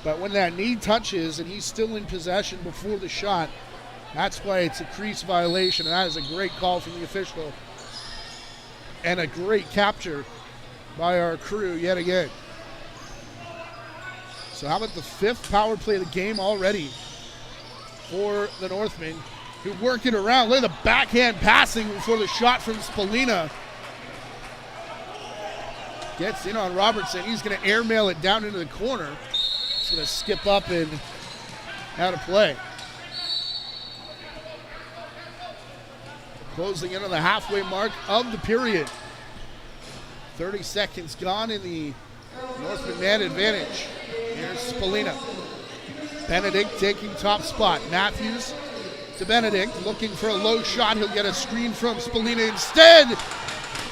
But when that knee touches and he's still in possession before the shot, that's why it's a crease violation. And that is a great call from the official. And a great capture by our crew yet again. So how about the fifth power play of the game already for the Northmen, who work it around. Look at the backhand passing before the shot from Spallina. Gets in on Robertson. He's going to airmail it down into the corner. He's going to skip up and out of play. Closing in on the halfway mark of the period. 30 seconds gone in the Northman man advantage. Here's Spallina. Benedict taking top spot. Matthews to Benedict, looking for a low shot. He'll get a screen from Spallina instead.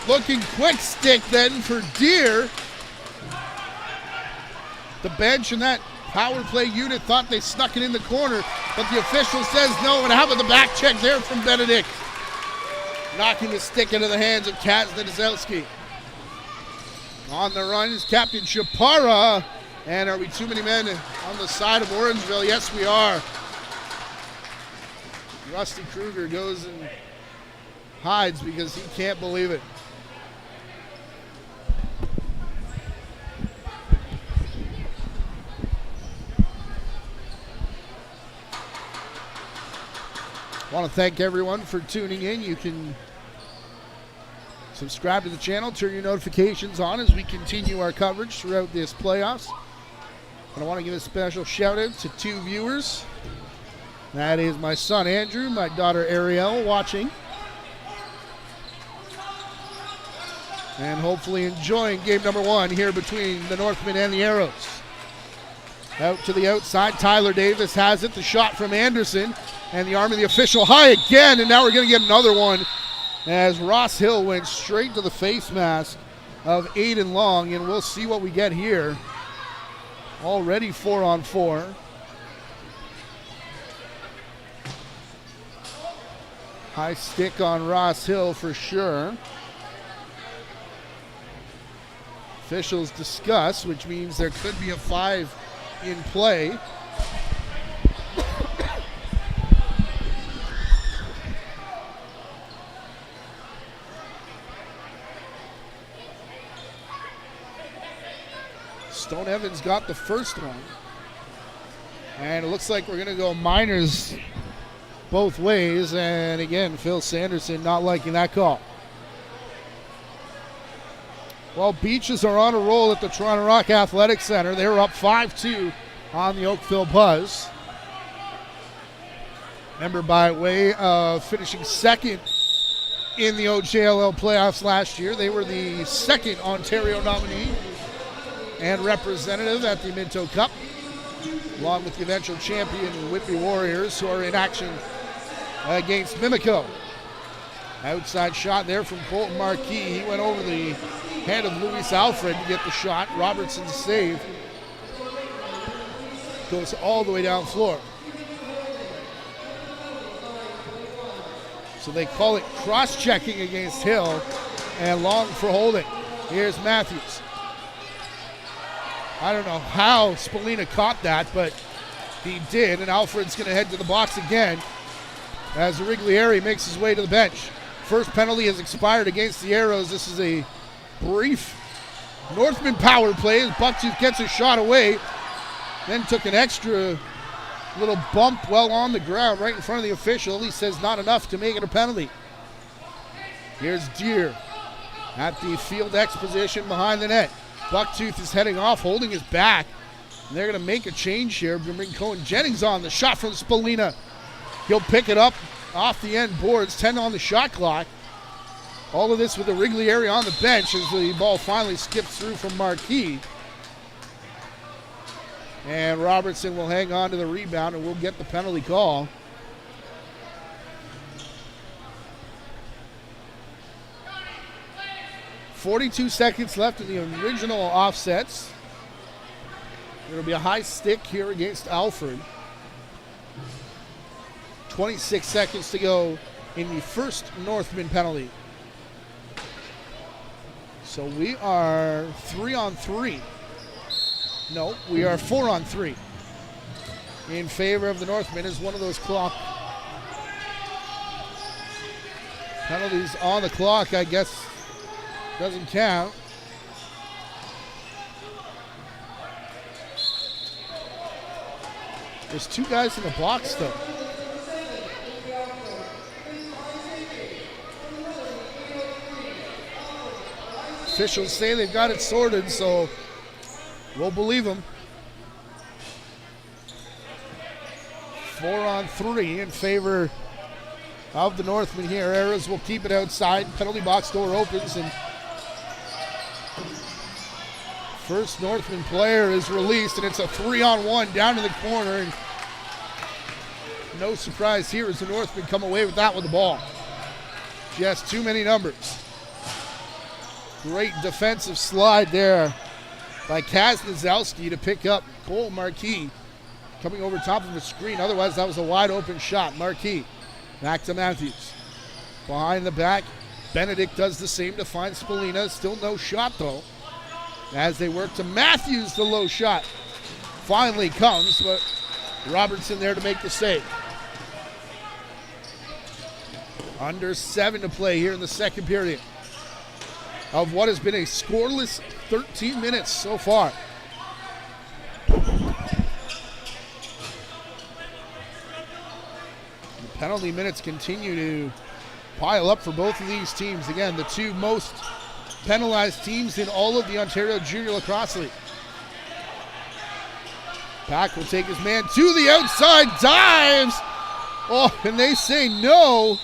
Looking quick stick then for Deere. The bench and that power play unit thought they snuck it in the corner, but the official says no. And how about the back check there from Benedict? Knocking the stick into the hands of Kaz Nadezowski. On the run is Captain Chaparra. And are we too many men on the side of Orangeville? Yes, we are. Rusty Kruger goes and hides because he can't believe it. I want to thank everyone for tuning in. You can subscribe to the channel, turn your notifications on as we continue our coverage throughout this playoffs. And I want to give a special shout out to two viewers. That is my son Andrew, my daughter Ariel watching. And hopefully enjoying game number one here between the Northmen and the Arrows. Out to the outside, Tyler Davis has it. The shot from Anderson. And the arm of the official high again. And now we're going to get another one as Ross Hill went straight to the face mask of Aiden Long. And we'll see what we get here. Already 4-on-4. High stick on Ross Hill for sure. Officials discuss, which means there could be a 5 in play. Stone Evans got the first one. And it looks like we're going to go minors both ways, and again, Phil Sanderson not liking that call. Well, Beaches are on a roll at the Toronto Rock Athletic Center. They're up 5-2 on the Oakville Buzz. Remember, by way of finishing second in the OJLL playoffs last year, they were the second Ontario nominee and representative at the Minto Cup, along with the eventual champion Whitby Warriors, who are in action against Mimico. Outside shot there from Colton Marquis. He went over the head of Luis Alfred to get the shot. Robertson's save goes all the way down floor. So they call it cross-checking against Hill and long for holding. Here's Matthews. I don't know how Spallina caught that, but he did, and Alfred's going to head to the box again as Riglieri makes his way to the bench. First penalty has expired against the Arrows. This is a brief Northman power play as Bucktooth gets a shot away, then took an extra little bump well on the ground right in front of the official. He says not enough to make it a penalty. Here's Deere at the field X position behind the net. Bucktooth is heading off, holding his back. And they're going to make a change here. Going to bring Cohen Jennings on. The shot from Spallina. He'll pick it up off the end boards. 10 on the shot clock. All of this with the Riglieri on the bench as the ball finally skips through from Marquis. And Robertson will hang on to the rebound and we'll get the penalty call. .42 seconds left in the original offsets. It'll be a high stick here against Alfred. 26 seconds to go in the first Northman penalty. So we are 3-on-3. No, we are 4-on-3 in favor of the Northmen as one of those clock penalties on the clock, I guess, doesn't count. There's two guys in the box though. Officials say they've got it sorted, so we'll believe them. 4-on-3 in favor of the Northmen here. Arrows will keep it outside. Penalty box door opens and first Northman player is released, and it's a 3-on-1 down to the corner. And no surprise here as the Northmen come away with that with the ball. Just too many numbers. Great defensive slide there by Kaznazowski to pick up Cole Marquis coming over top of the screen. Otherwise, that was a wide open shot. Marquis back to Matthews. Behind the back, Benedict does the same to find Spallina. Still no shot though. As they work to Matthews, the low shot finally comes, but Robertson there to make the save. Under 7 to play here in the second period of what has been a scoreless 13 minutes so far. The penalty minutes continue to pile up for both of these teams. Again, the two most penalized teams in all of the Ontario Junior Lacrosse League. Pack will take his man to the outside, dives. Oh, and they say no.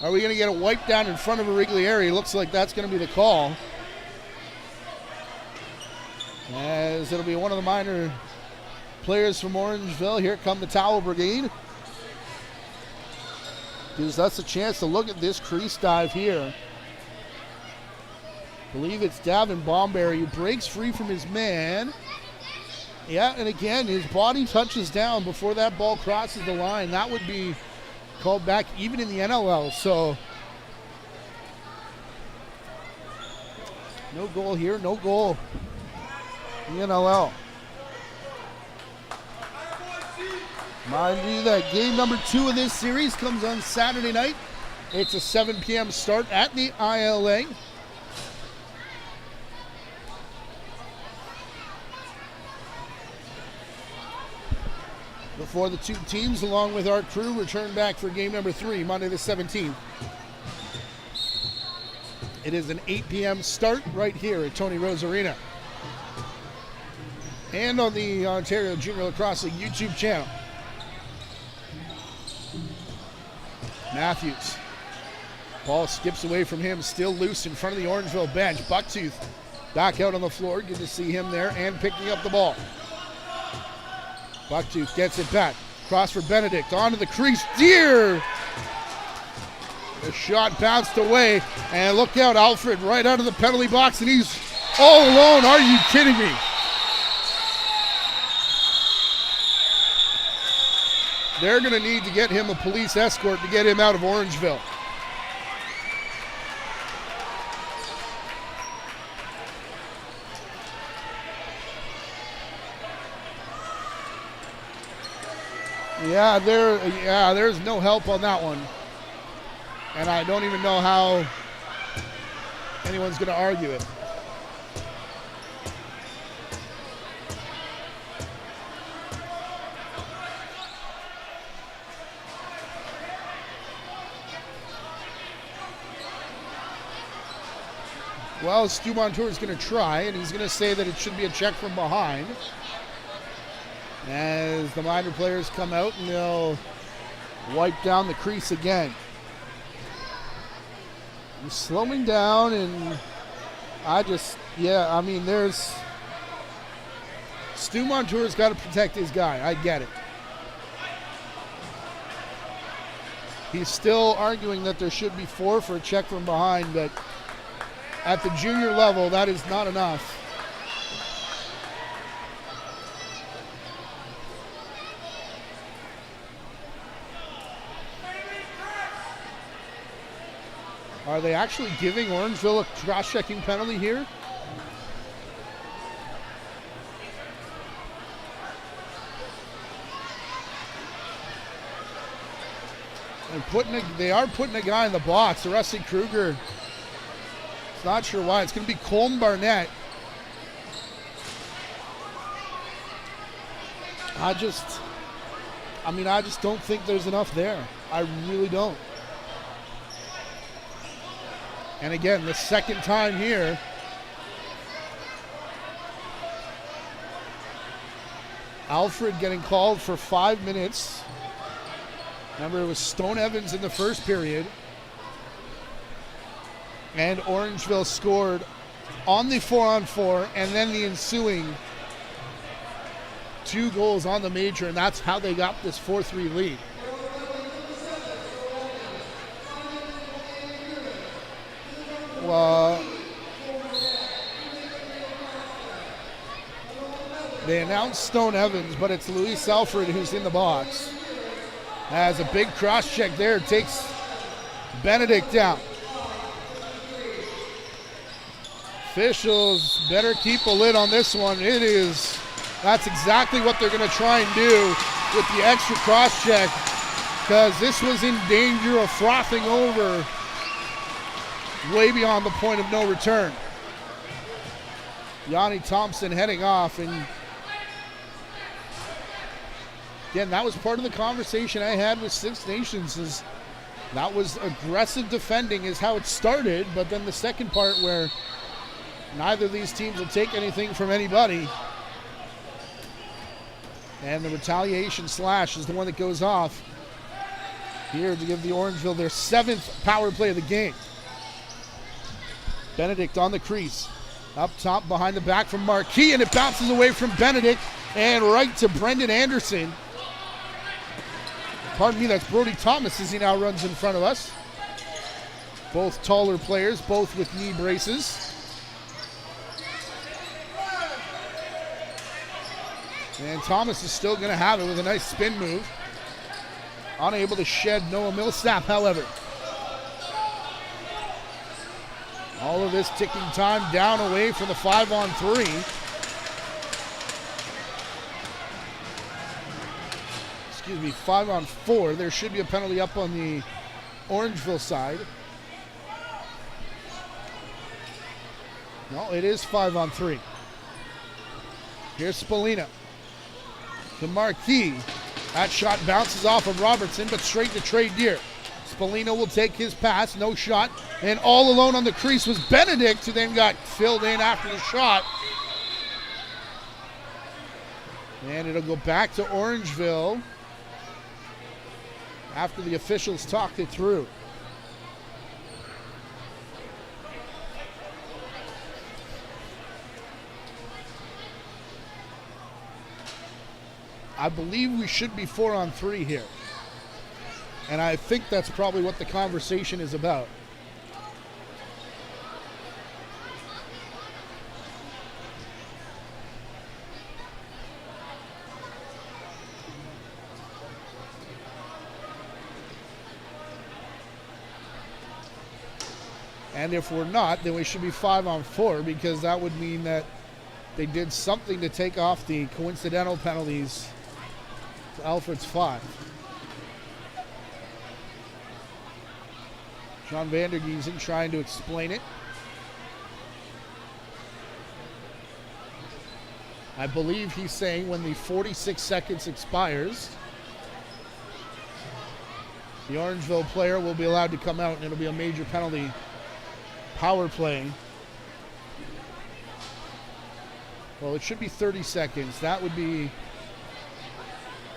Are we going to get a wipe down in front of a Riglieri? Looks like that's going to be the call. As it'll be one of the minor players from Orangeville. Here come the Towel Brigade. Gives us a chance to look at this crease dive here. I believe it's Davin Bomberry who breaks free from his man. Yeah, and again, his body touches down before that ball crosses the line. That would be called back even in the NLL. So no goal here, no goal in the NLL. Mind you that game number 2 of this series comes on Saturday night. It's a 7 p.m. start at the ILA. The before the two teams, along with our crew, return back for game number 3, Monday the 17th. It is an 8 p.m. start right here at Tony Rose Arena and on the Ontario Junior Lacrosse League YouTube channel. Matthews. Ball skips away from him, still loose in front of the Orangeville bench. Bucktooth back out on the floor. Good to see him there and picking up the ball. Bucktooth gets it back. Cross for Benedict. Onto the crease. Deer! The shot bounced away. And look out, Alfred right out of the penalty box, and he's all alone. Are you kidding me? They're going to need to get him a police escort to get him out of Orangeville. Yeah, there's no help on that one. And I don't even know how anyone's going to argue it. Well, Stu Montour is going to try, and he's going to say that it should be a check from behind. As the minor players come out, and they'll wipe down the crease again. He's slowing down, and there's... Stu Montour's got to protect his guy. I get it. He's still arguing that there should be 4 for a check from behind, but at the junior level, that is not enough. Are they actually giving Orangeville a cross-checking penalty here? They are putting a guy in the box. Rusty Kruger. Not sure why. It's going to be Colm Barnett. I just don't think there's enough there. I really don't. And again, the second time here. Alfred getting called for 5 minutes. Remember, it was Stone Evans in the first period. And Orangeville scored on the 4-on-4 and then the ensuing 2 goals on the major, and that's how they got this 4-3 lead. They announced Stone Evans, but it's Luis Alfred who's in the box. Has a big cross check there, takes Benedict down. Officials better keep a lid on this one. That's exactly what they're going to try and do with the extra cross check, because this was in danger of frothing over way beyond the point of no return. Yanni Thompson heading off, and again, that was part of the conversation I had with Six Nations. Is that was aggressive defending is how it started, but then the second part where neither of these teams will take anything from anybody. And the retaliation slash is the one that goes off here to give the Orangeville their 7th power play of the game. Benedict on the crease. Up top behind the back from Marquis, and it bounces away from Benedict and right to Brendan Anderson. Pardon me, that's Brody Thomas as he now runs in front of us. Both taller players, both with knee braces. And Thomas is still going to have it with a nice spin move. Unable to shed Noah Millsap, however. All of this ticking time down away from the 5-on-3. Excuse me, 5-on-4. There should be a penalty up on the Orangeville side. No, it is 5-on-3. Here's Spallina. To Marquis. That shot bounces off of Robertson, but straight to Trey Deer. Spallino will take his pass, no shot. And all alone on the crease was Benedict, who then got filled in after the shot. And it'll go back to Orangeville after the officials talked it through. I believe we should be 4-on-3 here. And I think that's probably what the conversation is about. And if we're not, then we should be 5-on-4, because that would mean that they did something to take off the coincidental penalties to Alfred's 5. John Vandergiesen trying to explain it. I believe he's saying when the 46 seconds expires, the Orangeville player will be allowed to come out, and it'll be a major penalty. Power play. Well, it should be 30 seconds. That would be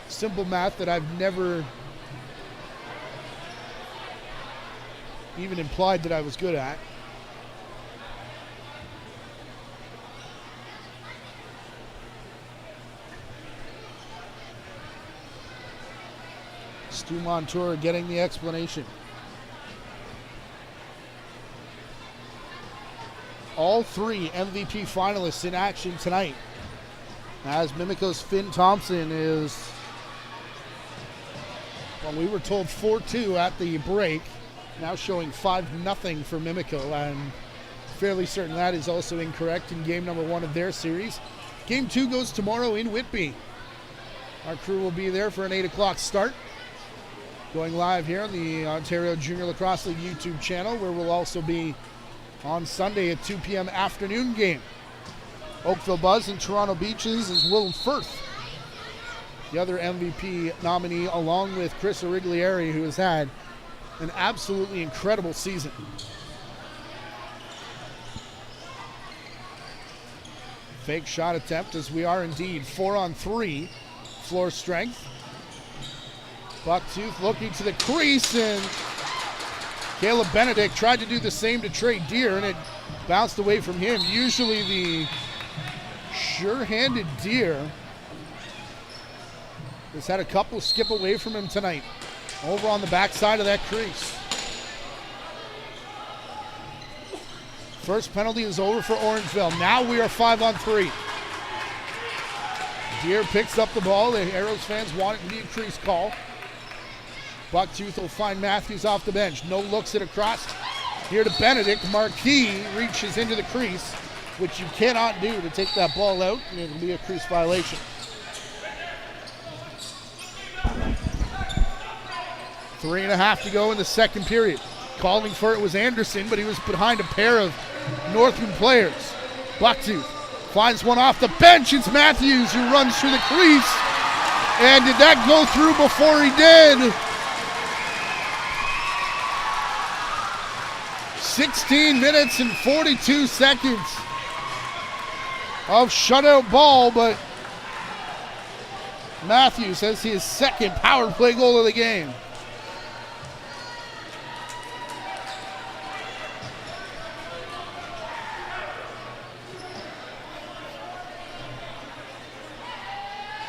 simple math that I've never even implied that I was good at. Stu Montour getting the explanation. All 3 MVP finalists in action tonight, as Mimico's Finn Thompson is, well, we were told 4-2 at the break, now showing 5-0 for Mimico. I'm fairly certain that is also incorrect in game number 1 of their series. Game 2 goes tomorrow in Whitby. Our crew will be there for an 8 o'clock start. Going live here on the Ontario Junior Lacrosse League YouTube channel, where we'll also be on Sunday at 2 p.m. afternoon game. Oakville Buzz and Toronto Beaches is Will Firth, the other MVP nominee, along with Chris Origlieri, who has had an absolutely incredible season. Fake shot attempt, as we are indeed 4-on-3. Floor strength. Bucktooth looking to the crease, and Caleb Benedict tried to do the same to Trey Deer, and it bounced away from him. Usually the sure-handed Deer has had a couple skip away from him tonight. Over on the backside of that crease. First penalty is over for Orangeville. Now we are 5-on-3. Deer picks up the ball. The Arrows fans want it to be a crease call. Bucktooth will find Matthews off the bench. No looks it across. Here to Benedict. Marquis reaches into the crease, which you cannot do to take that ball out, and it'll be a crease violation. 3.5 to go in the second period. Calling for it was Anderson, but he was behind a pair of Northmen players. Bucktooth finds one off the bench. It's Matthews who runs through the crease. And did that go through before he did? 16 minutes and 42 seconds of shutout ball, but Matthews has his second power play goal of the game.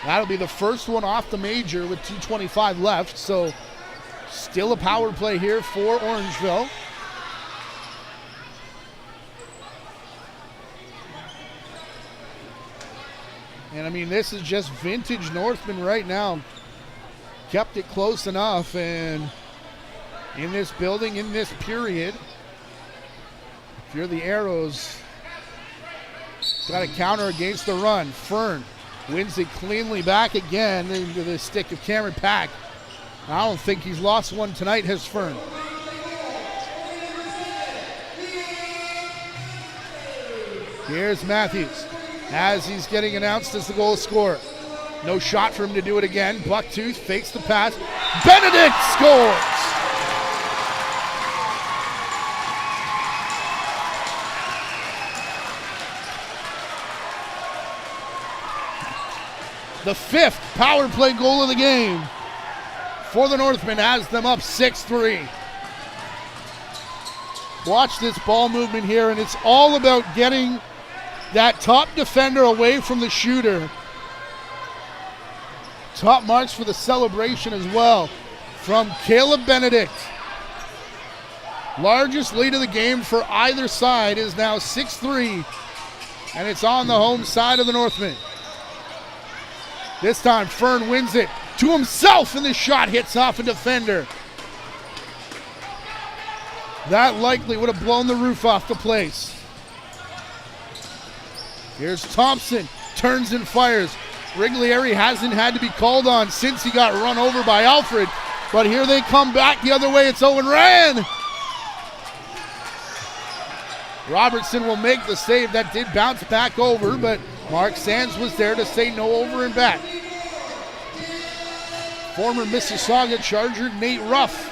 That'll be the first one off the major with 2:25 left, so still a power play here for Orangeville. And I mean, this is just vintage Northmen right now. Kept it close enough, and in this building, in this period, if you're the Arrows, got a counter against the run. Fern wins it cleanly back again into the stick of Cameron Pack. I don't think he's lost one tonight, has Fern. Here's Matthews as he's getting announced as the goal scorer. No shot for him to do it again. Bucktooth fakes the pass. Benedict scores! The 5th power play goal of the game for the Northmen, has them up 6-3. Watch this ball movement here, and it's all about getting that top defender away from the shooter. Top marks for the celebration as well from Caleb Benedict. Largest lead of the game for either side is now 6-3, and it's on the home side of the Northmen. This time Fern wins it to himself, and the shot hits off a defender. That likely would have blown the roof off the place. Here's Thompson, turns and fires. Riglieri hasn't had to be called on since he got run over by Alfred, but here they come back the other way. It's Owen Rand. Robertson will make the save. That did bounce back over, but Mark Sands was there to say no over and back. Former Mississauga Charger Nate Ruff.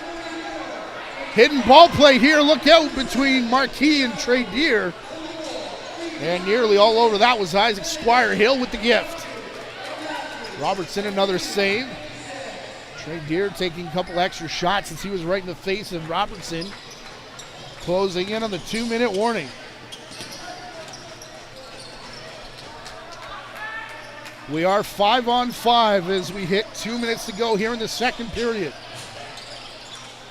Hidden ball play here. Look out between Marquis and Trey Deer. And nearly all over that was Isaac Squire Hill with the gift. Robertson, another save. Trey Deer taking a couple extra shots since he was right in the face of Robertson. Closing in on the 2-minute warning. We are 5-on-5 as we hit 2 minutes to go here in the second period.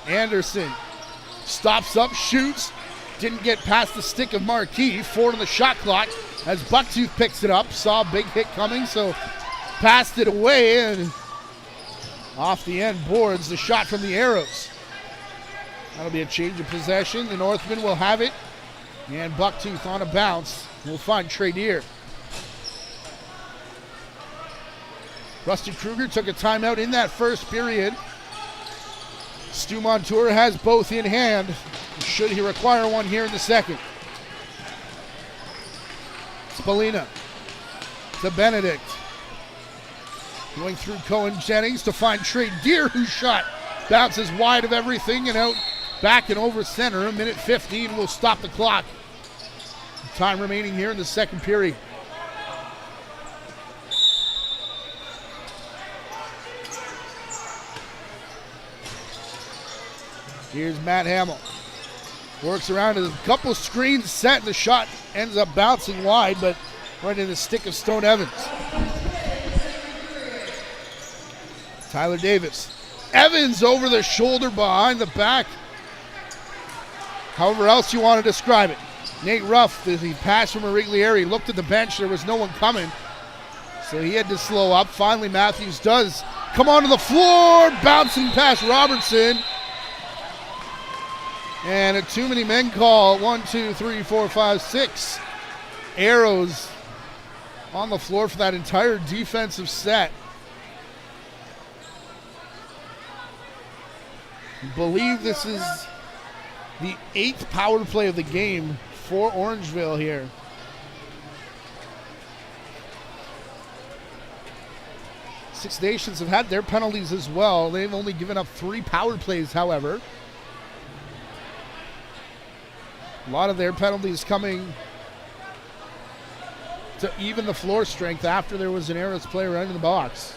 Anderson stops up, shoots. Didn't get past the stick of Marquis. 4 on the shot clock as Bucktooth picks it up. Saw a big hit coming, so passed it away, and off the end boards the shot from the Arrows. That'll be a change of possession. The Northmen will have it, and Bucktooth on a bounce will find Trey Deer. Rusty Kruger took a timeout in that first period. Stu Montour has both in hand, should he require one here in the second. Spallina to Benedict. Going through Cohen Jennings to find Trey Deer, whose shot bounces wide of everything and out back and over center. 1:15 will stop the clock. Time remaining here in the second period. Here's Matt Hamill. Works around with a couple screens set, and the shot ends up bouncing wide, but right in the stick of Stone Evans. Tyler Davis. Evans over the shoulder, behind the back. However else you want to describe it. Nate Ruff, the pass from Riglieri, looked at the bench. There was no one coming, so he had to slow up. Finally, Matthews does come onto the floor, bouncing past Robertson. And a too many men call. 1, 2, 3, 4, 5, 6 Arrows on the floor for that entire defensive set. I believe this is the 8th power play of the game for Orangeville here. Six Nations have had their penalties as well. They've only given up 3 power plays, however. A lot of their penalties coming to even the floor strength after there was an Arrows player right in the box,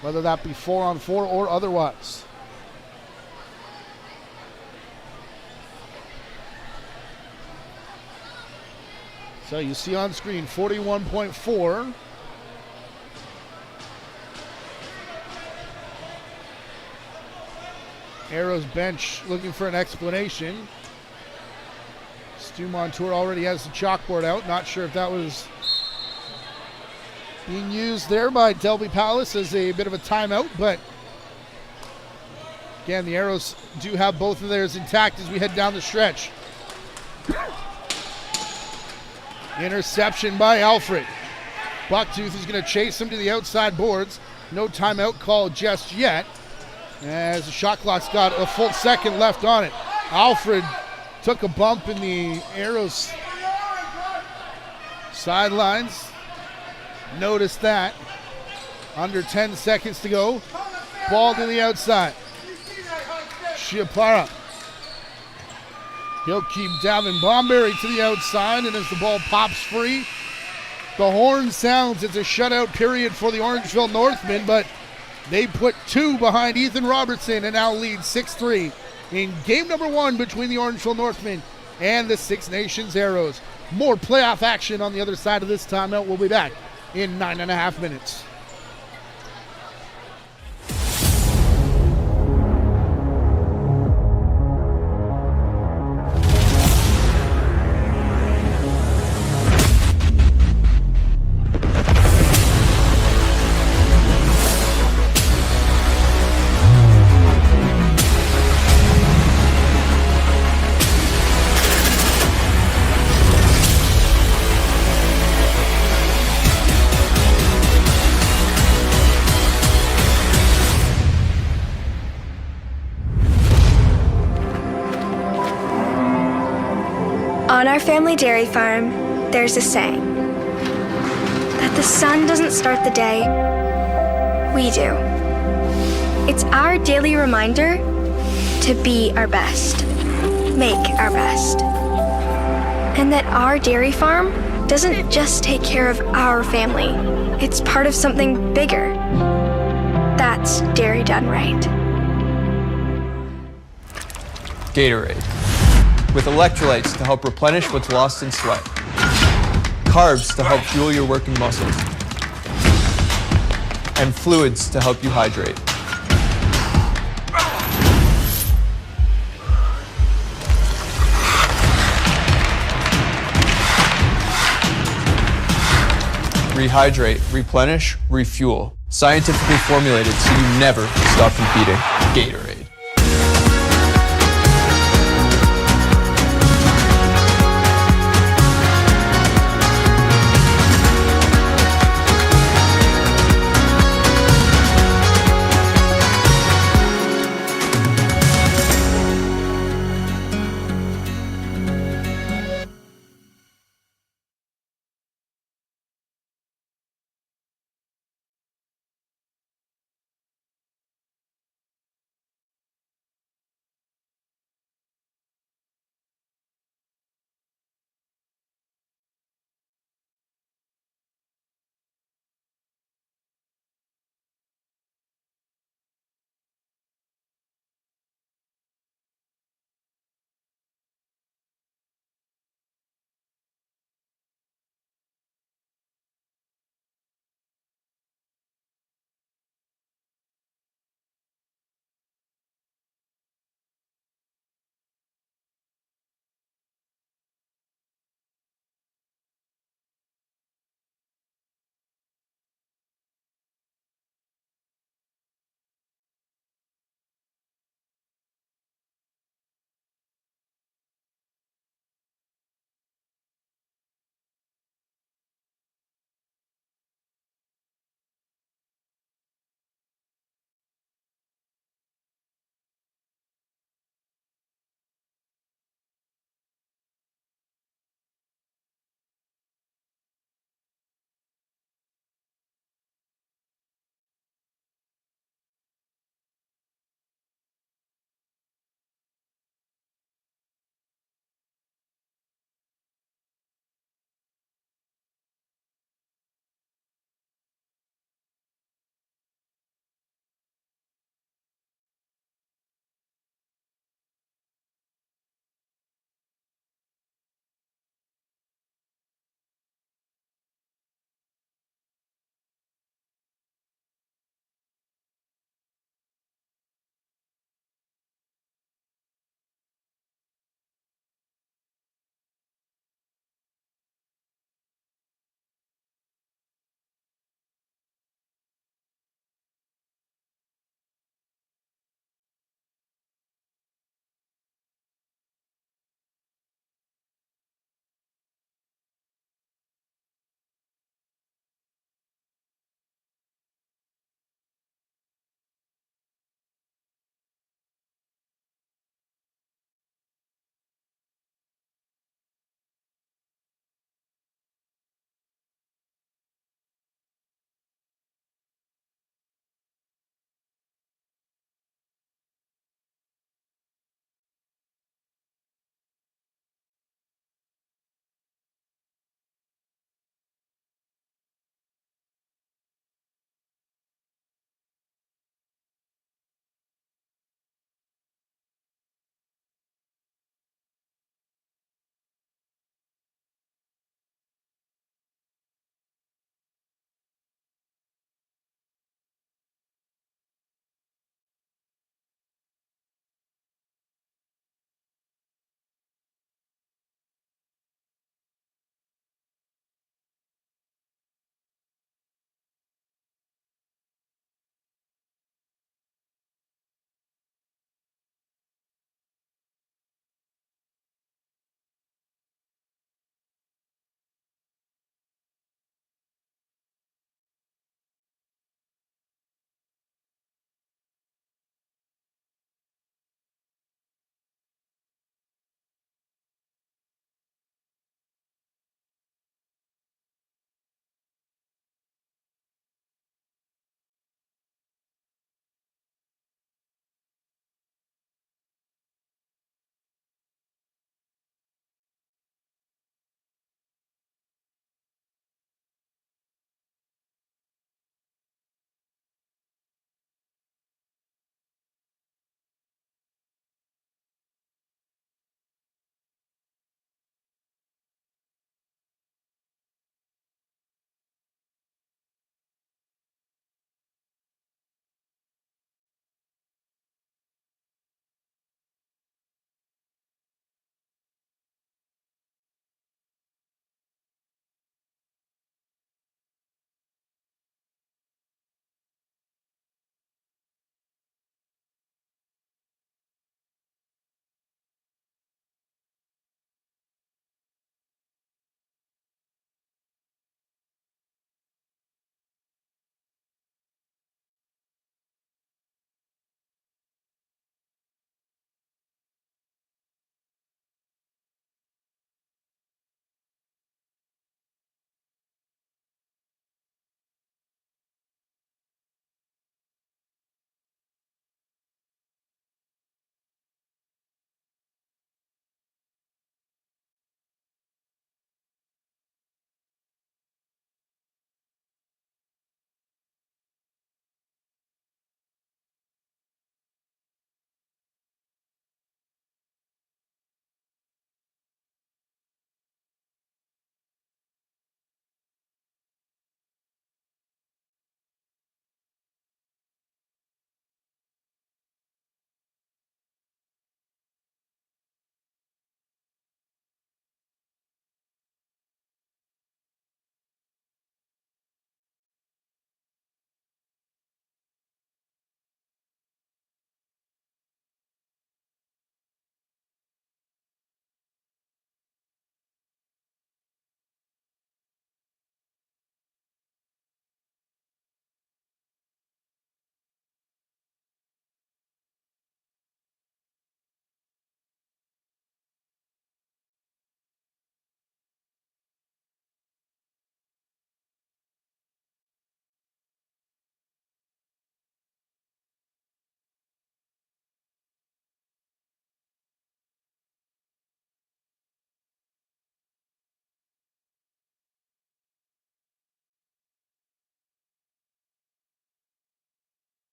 whether that be 4-on-4 or otherwise. So you see on screen 41.4. Arrows bench looking for an explanation. Stu Montour already has the chalkboard out. Not sure if that was being used there by Delby Palace as a bit of a timeout, but again, the Arrows do have both of theirs intact as we head down the stretch. Interception by Alfred. Bucktooth is going to chase him to the outside boards. No timeout called just yet, as the shot clock's got a full second left on it. Alfred took a bump in the Arrows sidelines. Noticed that. Under 10 seconds to go. Ball to the outside. Chiapara. He'll keep Davin Bomberry to the outside, and as the ball pops free, the horn sounds. It's a shutout period for the Orangeville Northmen, but they put 2 behind Ethan Robertson and now lead 6-3 in game number 1 between the Orangeville Northmen and the Six Nations Arrows. More playoff action on the other side of this timeout. We'll be back in 9.5 minutes. On our family dairy farm, there's a saying that the sun doesn't start the day, we do. It's our daily reminder to be our best, make our best. And that our dairy farm doesn't just take care of our family, it's part of something bigger. That's dairy done right. Gatorade, with electrolytes to help replenish what's lost in sweat, carbs to help fuel your working muscles, and fluids to help you hydrate. Rehydrate, replenish, refuel. Scientifically formulated so you never stop competing. Gatorade.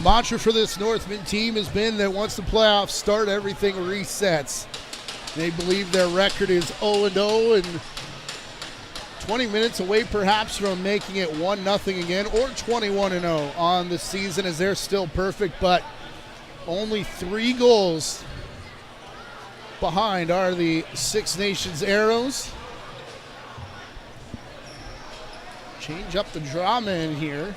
The mantra for this Northmen team has been that once the playoffs start, everything resets. They believe their record is 0-0 and 20 minutes away perhaps from making it 1-0 again, or 21-0 on the season, as they're still perfect, but only 3 goals behind are the Six Nations Arrows. Change up the drama in here,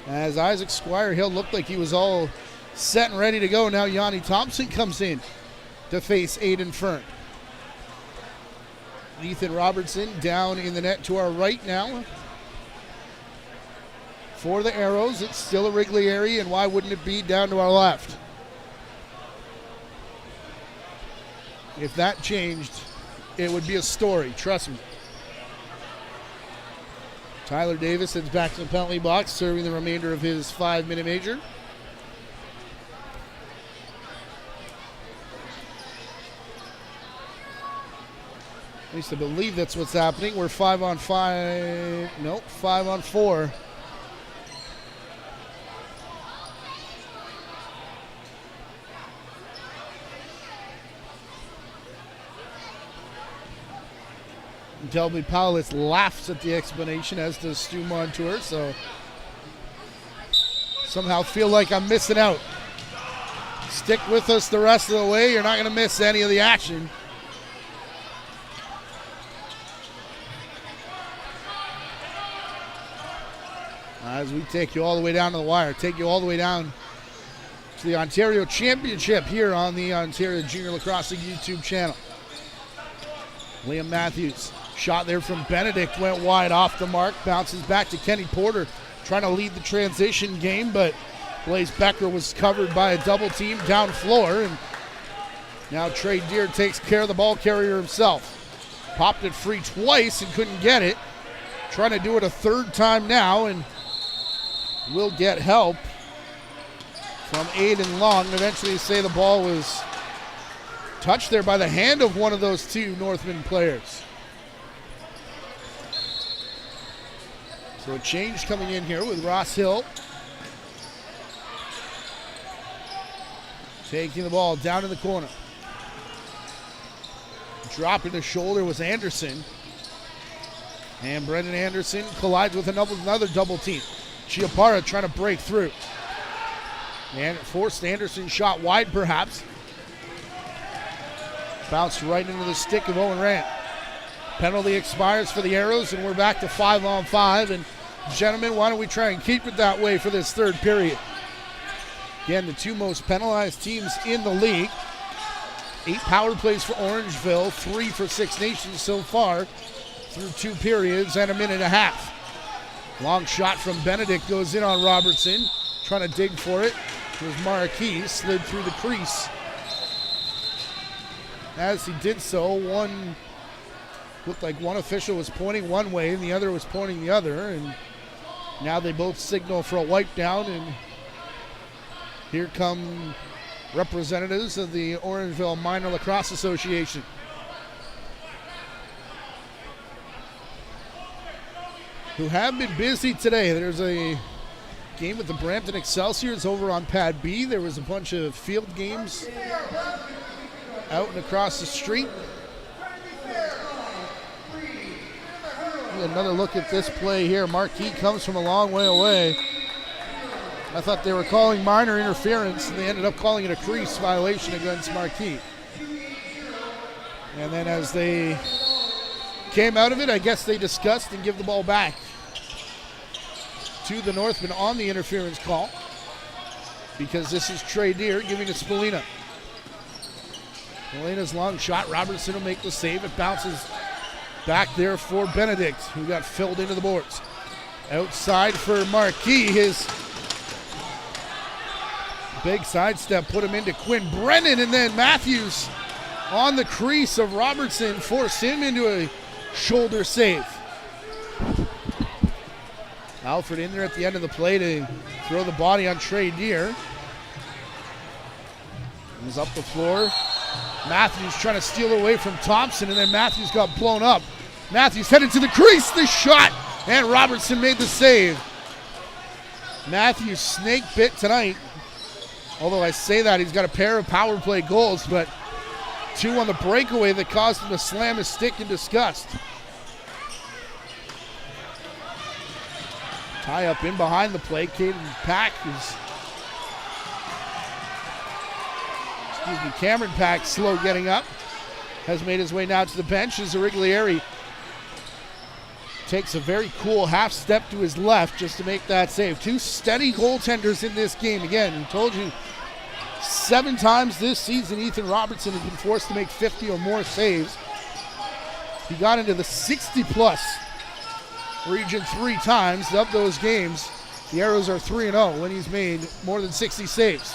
as Isaac Squirehill looked like he was all set and ready to go. Now Yanni Thompson comes in to face Aiden Fern. Ethan Robertson down in the net to our right now. For the Arrows, it's still a Wrigley area, and why wouldn't it be down to our left? If that changed, it would be a story, trust me. Tyler Davis heads back to the penalty box, serving the remainder of his 5-minute major. At least I believe that's what's happening. We're 5-on-5. Nope, 5-on-4. Delby Powless laughs at the explanation, as does Stu Montour, so somehow feel like I'm missing out. Stick with us the rest of the way. You're not going to miss any of the action. As we take you all the way down to the wire, take you all the way down to the Ontario Championship here on the Ontario Junior Lacrosse League YouTube channel. Liam Matthews, shot there from Benedict, went wide off the mark, bounces back to Kenny Porter, trying to lead the transition game, but Blaze Becker was covered by a double team down floor, and now Trey Deer takes care of the ball carrier himself. Popped it free twice and couldn't get it. Trying to do it a third time now, and will get help from Aiden Long. Eventually they say the ball was touched there by the hand of one of those 2 Northmen players. So a change coming in here with Ross Hill taking the ball down in the corner. Dropping the shoulder was Anderson. And Brendan Anderson collides with another double team. Chiapara trying to break through. And it forced Anderson's shot wide perhaps. Bounced right into the stick of Owen Rand. Penalty expires for the Arrows, and we're back to 5-on-5. And gentlemen, why don't we try and keep it that way for this third period? Again, the 2 most penalized teams in the league. 8 power plays for Orangeville, 3 for Six Nations so far through 2 periods and a minute and a half. Long shot from Benedict goes in on Robertson. Trying to dig for it. Here's Marquis, slid through the crease. As he did so, looked like one official was pointing one way and the other was pointing the other. And now they both signal for a wipe down, and here come representatives of the Orangeville Minor Lacrosse Association. Who have been busy today. There's a game with the Brampton Excelsiors over on Pad B. There was a bunch of field games out and across the street. Another look at this play here. Marquis comes from a long way away. I thought they were calling minor interference, and they ended up calling it a crease violation against Marquis. And then as they came out of it, I guess they discussed and give the ball back to the Northmen on the interference call, because this is Trey Deer giving to Spalina. Spalina's long shot. Robertson will make the save. It bounces back there for Benedict, who got filled into the boards. Outside for Marquis. His big sidestep put him into Quinn Brennan, and then Matthews on the crease of Robertson forced him into a shoulder save. Alfred in there at the end of the play to throw the body on Trey Deer. He's up the floor. Matthews trying to steal away from Thompson, and then Matthews got blown up. Matthews headed to the crease, the shot, and Robertson made the save. Matthews snake bit tonight. Although I say that, he's got a pair of power play goals, but 2 on the breakaway that caused him to slam his stick in disgust. Tie up in behind the play. Cameron Pack slow getting up. Has made his way now to the bench as Origlieri takes a very cool half step to his left just to make that save. 2 steady goaltenders in this game. Again, we told you 7 times this season Ethan Robertson has been forced to make 50 or more saves. He got into the 60-plus region 3 times. Of those games, the Arrows are 3-0 when he's made more than 60 saves.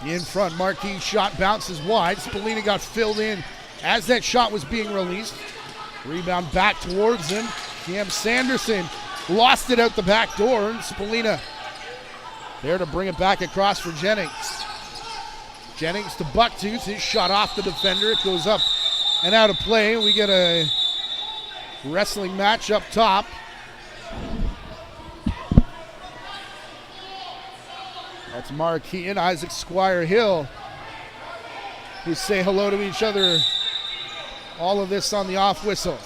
In front, Marquis' shot bounces wide. Spallina got filled in as that shot was being released. Rebound back towards him. Cam Sanderson lost it out the back door, and Spallina there to bring it back across for Jennings. Jennings to Bucktooth. His shot off the defender. It goes up and out of play. We get a wrestling match up top. That's Marquis and Isaac Squire-Hill, who say hello to each other. All of this on the off whistle.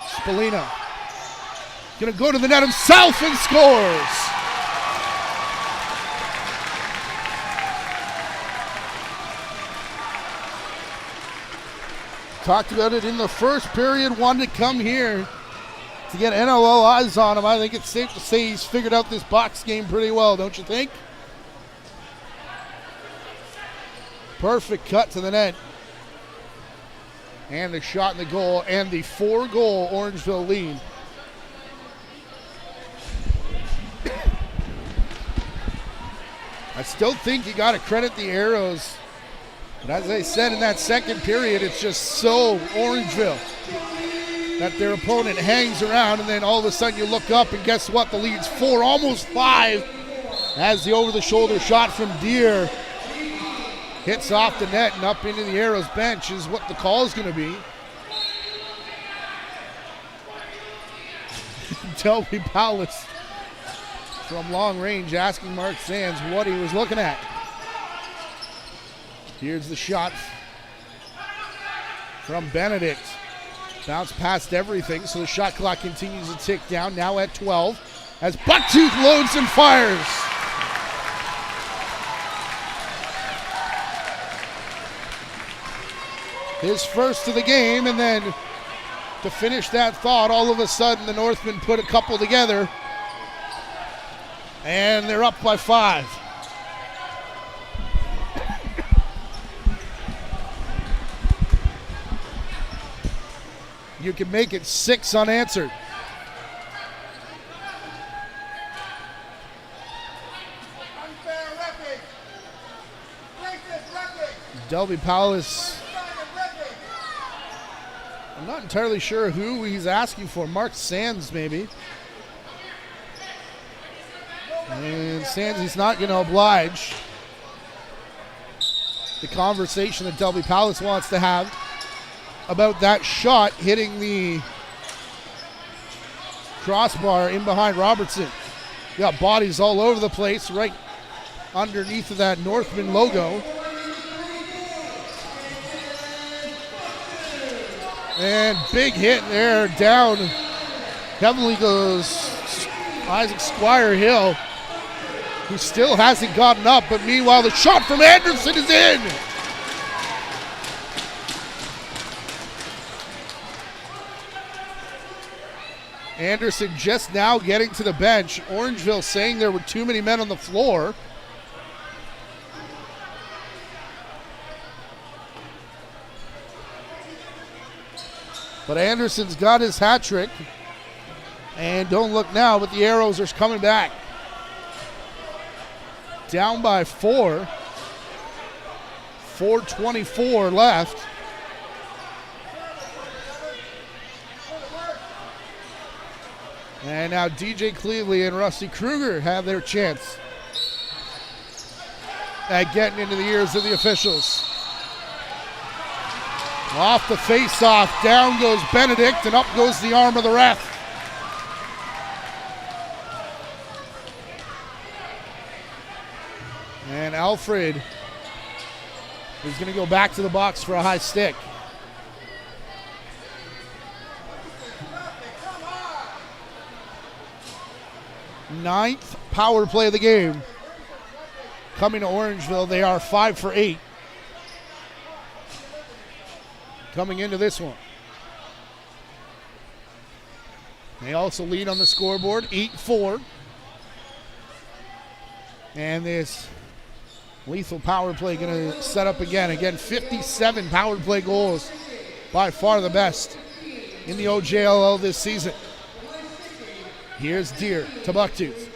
Spallina gonna go to the net himself and scores. Talked about it in the first period, wanted to come here to get NLL eyes on him. I think it's safe to say he's figured out this box game pretty well, don't you think? Perfect cut to the net. And the shot in the goal, and the 4-goal Orangeville lead. I still think you got to credit the Arrows. But as I said in that second period, it's just so Orangeville that their opponent hangs around, and then all of a sudden you look up and guess what? The lead's 4, almost 5, as the over-the-shoulder shot from Deere hits off the net and up into the Arrows bench is what the call is going to be. Delby Powless from long range asking Mark Sands what he was looking at. Here's the shot from Benedict. Bounce past everything, so the shot clock continues to tick down, now at 12, as Bucktooth loads and fires. His first of the game, and then to finish that thought, all of a sudden the Northmen put a couple together, and they're up by 5. You can make it 6 unanswered. Delby Powless, I'm not entirely sure who he's asking for. Mark Sands, maybe. And Sands, he's not going to oblige the conversation that Delby Powless wants to have about that shot hitting the crossbar in behind Robertson. You got bodies all over the place right underneath of that Northman logo. And big hit there, down heavily goes Isaac Squire-Hill, who still hasn't gotten up, but meanwhile the shot from Anderson is in. Anderson just now getting to the bench. Orangeville saying there were too many men on the floor. But Anderson's got his hat trick. And don't look now, but the Arrows are coming back. Down by 4. 4:24 left. And now DJ Cleveley and Rusty Kruger have their chance at getting into the ears of the officials. Off the face-off, down goes Benedict, and up goes the arm of the ref. And Alfred is going to go back to the box for a high stick. Ninth power play of the game coming to Orangeville. They are 5 for 8 coming into this one. They also lead on the scoreboard 8-4. And this lethal power play going to set up again. Again, 57 power play goals, by far the best in the OJLL this season. Here's Deer to Bucktooth.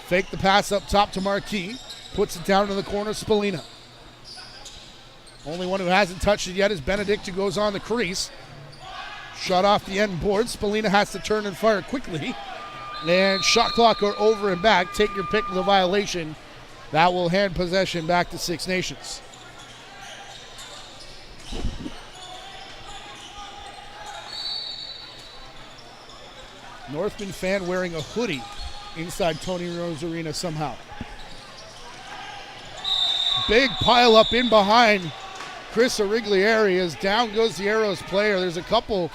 Fake the pass up top to Marquis. Puts it down to the corner, Spallina. Only one who hasn't touched it yet is Benedict, who goes on the crease. Shot off the end board. Spallina has to turn and fire quickly. And shot clock are over and back. Take your pick of the violation. That will hand possession back to Six Nations. Northmen fan wearing a hoodie inside Tony Rose Arena somehow. Big pile up in behind Chris Origlieri as down goes the Arrows player. There's a couple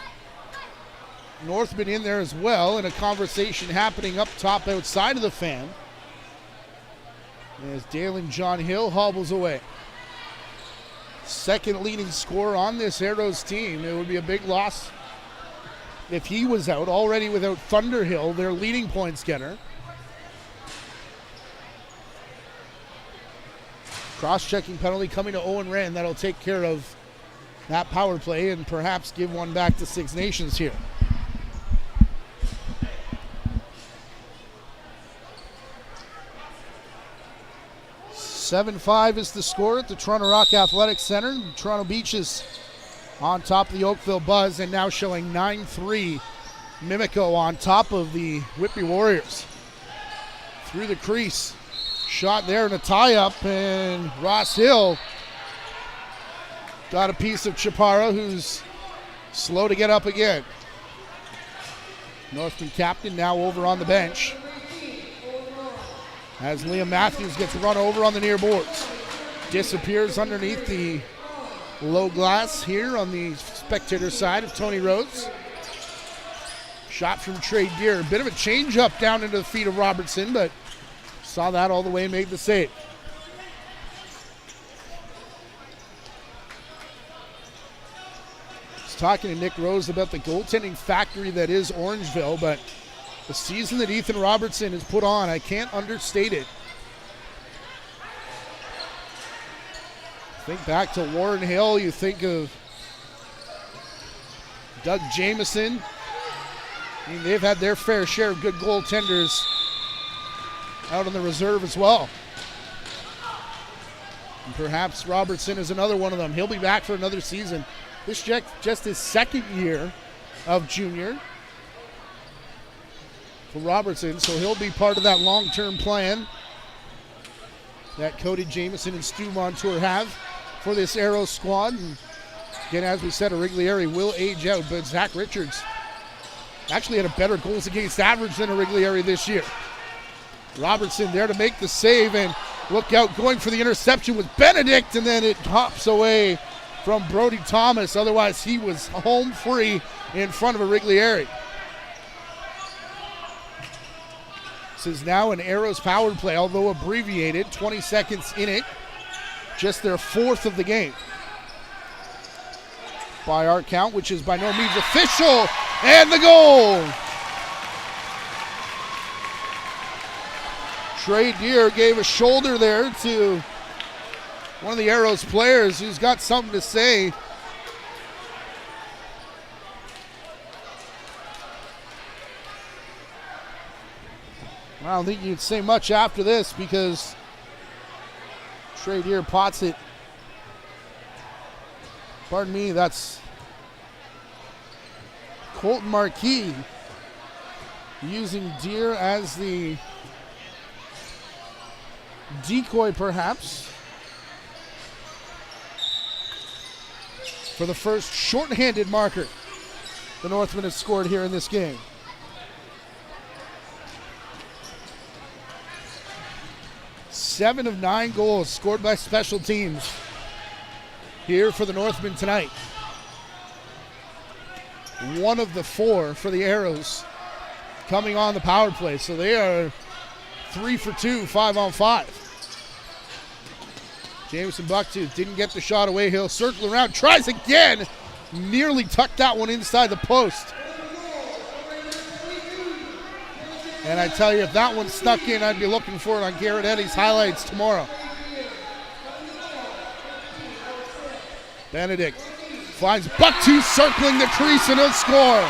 Northmen in there as well, and a conversation happening up top outside of the fan as Dalen John Hill hobbles away. Second leading scorer on this Arrows team. It would be a big loss if he was out. Already without Thunderhill, their leading points getter. Cross-checking penalty coming to Owen Rand. That'll take care of that power play and perhaps give one back to Six Nations here. (7-5) is the score at the Toronto Rock Athletic Center. Toronto Beaches on top of the Oakville Buzz, and now showing 9-3 Mimico on top of the Whitby Warriors. Through the crease. Shot there in a tie-up, and Ross Hill got a piece of Chaparro, who's slow to get up again. Northman captain now over on the bench as Liam Matthews gets run over on the near boards. Disappears underneath the low glass here on the spectator side of Tony Rhodes. Shot from Trey Deer. A bit of a change up down into the feet of Robertson, but saw that all the way and made the save. I was talking to Nick Rose about the goaltending factory that is Orangeville, but the season that Ethan Robertson has put on, I can't understate it. Think back to Warren Hill, you think of Doug Jameson. I mean, they've had their fair share of good goaltenders out on the reserve as well. And perhaps Robertson is another one of them. He'll be back for another season. This just his second year of junior for Robertson, so he'll be part of that long-term plan that Cody Jameson and Stu Montour have for this Arrows squad. And again, as we said, Origlieri will age out, but Zach Richards actually had a better goals against average than Origlieri this year. Robertson there to make the save, and look out, going for the interception with Benedict, and then it hops away from Brody Thomas. Otherwise, he was home free in front of Origlieri. This is now an Arrows power play, although abbreviated, 20 seconds in it. Just their fourth of the game. By our count, which is by no means official, and the goal! Trey Deer gave a shoulder there to one of the Arrows players who's got something to say. I don't think you'd say much after this because Trey Deer pots it. Pardon me, that's Colton Marquis using Deer as the decoy perhaps for the first shorthanded marker the Northmen have scored here in this game. 7 of 9 goals scored by special teams here for the Northmen tonight. 1 of the 4 for the Arrows coming on the power play. So they are 3 for 2, 5-on-5. Jameson Bucktooth didn't get the shot away. He'll circle around, tries again. Nearly tucked that one inside the post. And I tell you, if that one snuck in, I'd be looking for it on Garrett Eddy's highlights tomorrow. Benedict finds Bucktooth circling the crease and he'll score.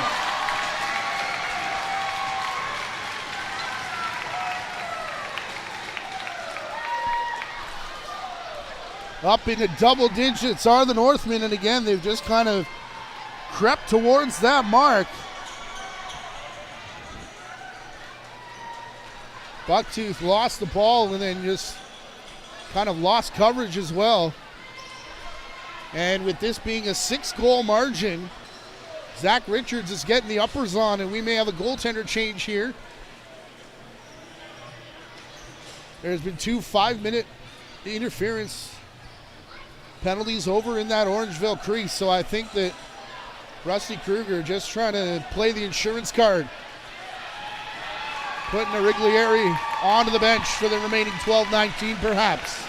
Up into double digits are the Northmen, and again, they've just kind of crept towards that mark. Bucktooth lost the ball and then just kind of lost coverage as well. And with this being a 6-goal margin, Zach Richards is getting the uppers on, and we may have a goaltender change here. There's been 2 5-minute interference penalties over in that Orangeville crease, so I think that Rusty Kruger just trying to play the insurance card. Putting a Riglieri onto the bench for the remaining 12-19 perhaps.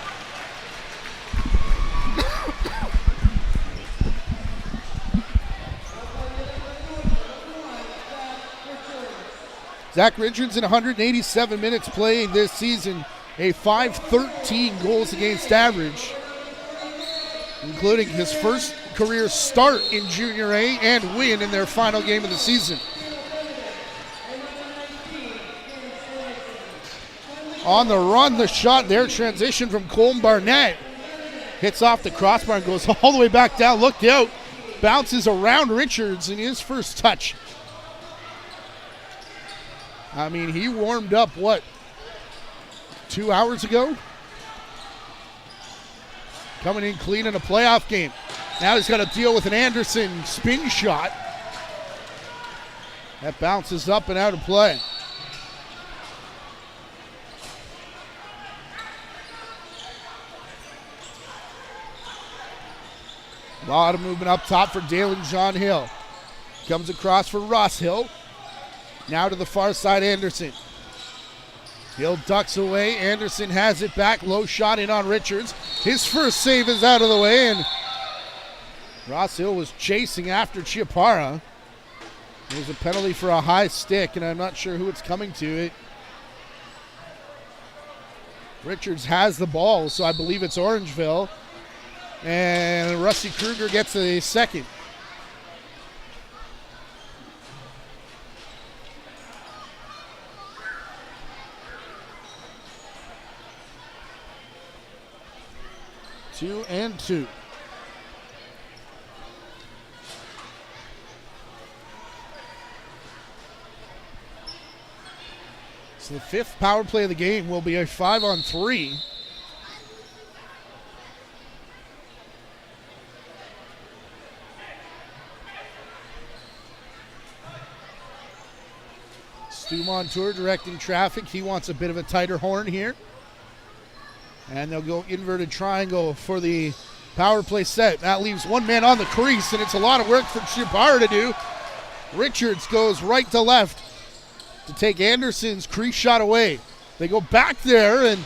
Zach Richards in 187 minutes played this season, a .513 goals against average, including his first career start in Junior A and win in their final game of the season. On the run, the shot there, transition from Colm Barnett. Hits off the crossbar and goes all the way back down. Look out. Bounces around Richards in his first touch. I mean, he warmed up, 2 hours ago? Coming in clean in a playoff game. Now he's got to deal with an Anderson spin shot. That bounces up and out of play. A lot of movement up top for Dalen John Hill. Comes across for Ross Hill. Now to the far side, Anderson. Hill ducks away. Anderson has it back. Low shot in on Richards. His first save is out of the way, and Ross Hill was chasing after Chiapara. There's a penalty for a high stick, and I'm not sure who it's coming to. Richards has the ball, so I believe it's Orangeville. And Rusty Kruger gets a second. Two and two. So the 5th power play of the game will be a 5-on-3. Stu Montour directing traffic. He wants a bit of a tighter horn here. And they'll go inverted triangle for the power play set. That leaves one man on the crease, and it's a lot of work for Chiapara to do. Richards goes right to left to take Anderson's crease shot away. They go back there, and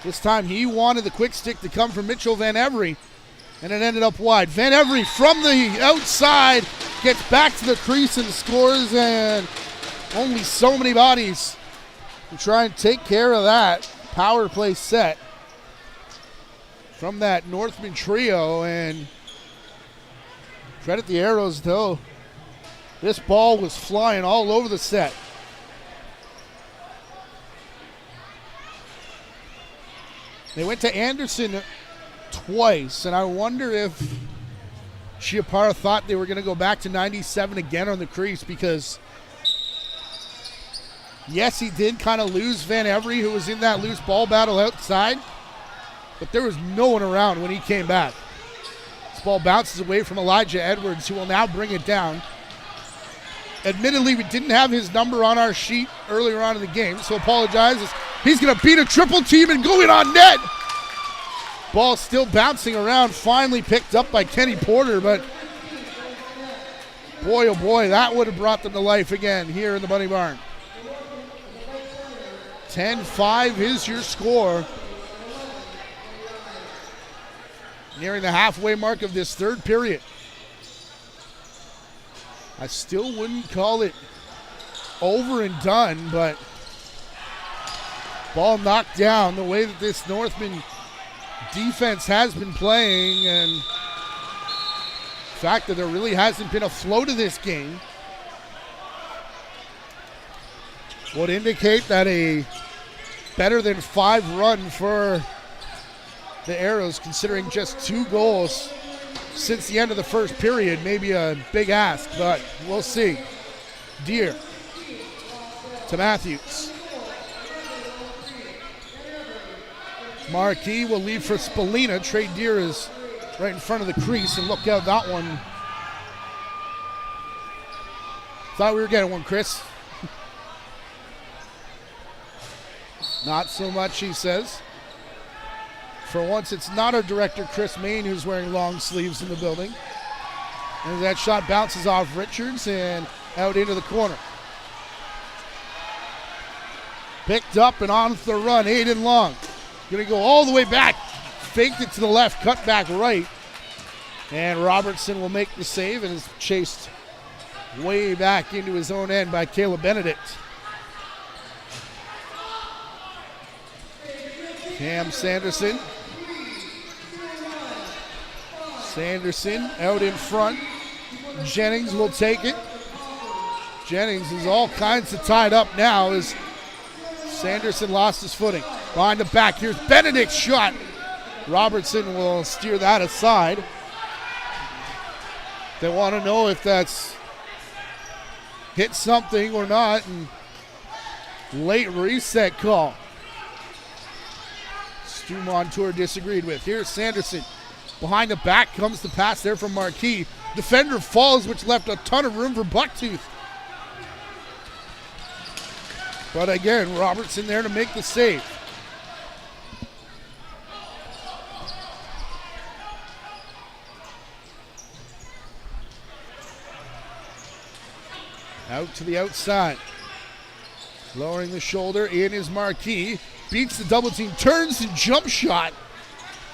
this time he wanted the quick stick to come from Mitchell Van Every, and it ended up wide. Van Every from the outside gets back to the crease and scores, and only so many bodies to try and take care of that power play set from that Northman trio. And credit the Arrows, though. This ball was flying all over the set. They went to Anderson twice, and I wonder if Chiapara thought they were going to go back to 97 again on the crease, because yes, he did kind of lose Van Every, who was in that loose ball battle outside, but there was no one around when he came back. This ball bounces away from Elijah Edwards, who will now bring it down. Admittedly, we didn't have his number on our sheet earlier on in the game, so apologize. This He's going to beat a triple team and go in on net. Ball still bouncing around, finally picked up by Kenny Porter, but boy, oh boy, that would have brought them to life again here in the Bunny Barn. 10-5 is your score. Nearing the halfway mark of this third period. I still wouldn't call it over and done, but ball knocked down the way that this Northman defense has been playing, and the fact that there really hasn't been a flow to this game would indicate that a better than 5 run for the Arrows, considering just 2 goals since the end of the first period, maybe a big ask, but we'll see. Deere to Matthews. Marquis will leave for Spallina. Trey Deere is right in front of the crease, and look out that one. Thought we were getting one, Chris. Not so much, he says. For once, it's not our director, Chris Main, who's wearing long sleeves in the building. And that shot bounces off Richards and out into the corner. Picked up and on the run, Aiden Long. Going to go all the way back. Faked it to the left, cut back right. And Robertson will make the save and is chased way back into his own end by Caleb Benedict. Cam Sanderson. Sanderson out in front. Jennings will take it. Jennings is all kinds of tied up now as Sanderson lost his footing. Behind the back, here's Benedict's shot. Robertson will steer that aside. They want to know if that's hit something or not, and late reset call. Stu Montour disagreed with. Here's Sanderson. Behind the back comes the pass there from Marquis. Defender falls, which left a ton of room for Bucktooth. But again, Robertson there to make the save. Out to the outside. Lowering the shoulder, in is Marquis. Beats the double team, turns and jump shot.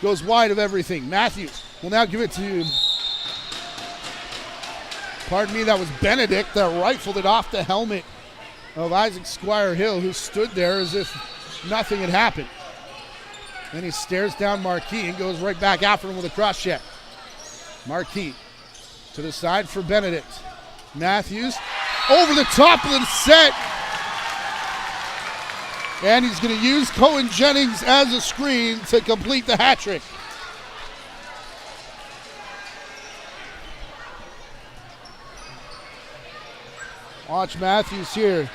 Goes wide of everything. Matthews will now give it to, pardon me, that was Benedict that rifled it off the helmet of Isaac Squire Hill, who stood there as if nothing had happened. Then he stares down Marquis and goes right back after him with a cross check. Marquis to the side for Benedict. Matthews over the top of the set. And he's going to use Cohen Jennings as a screen to complete the hat trick. Watch Matthews here.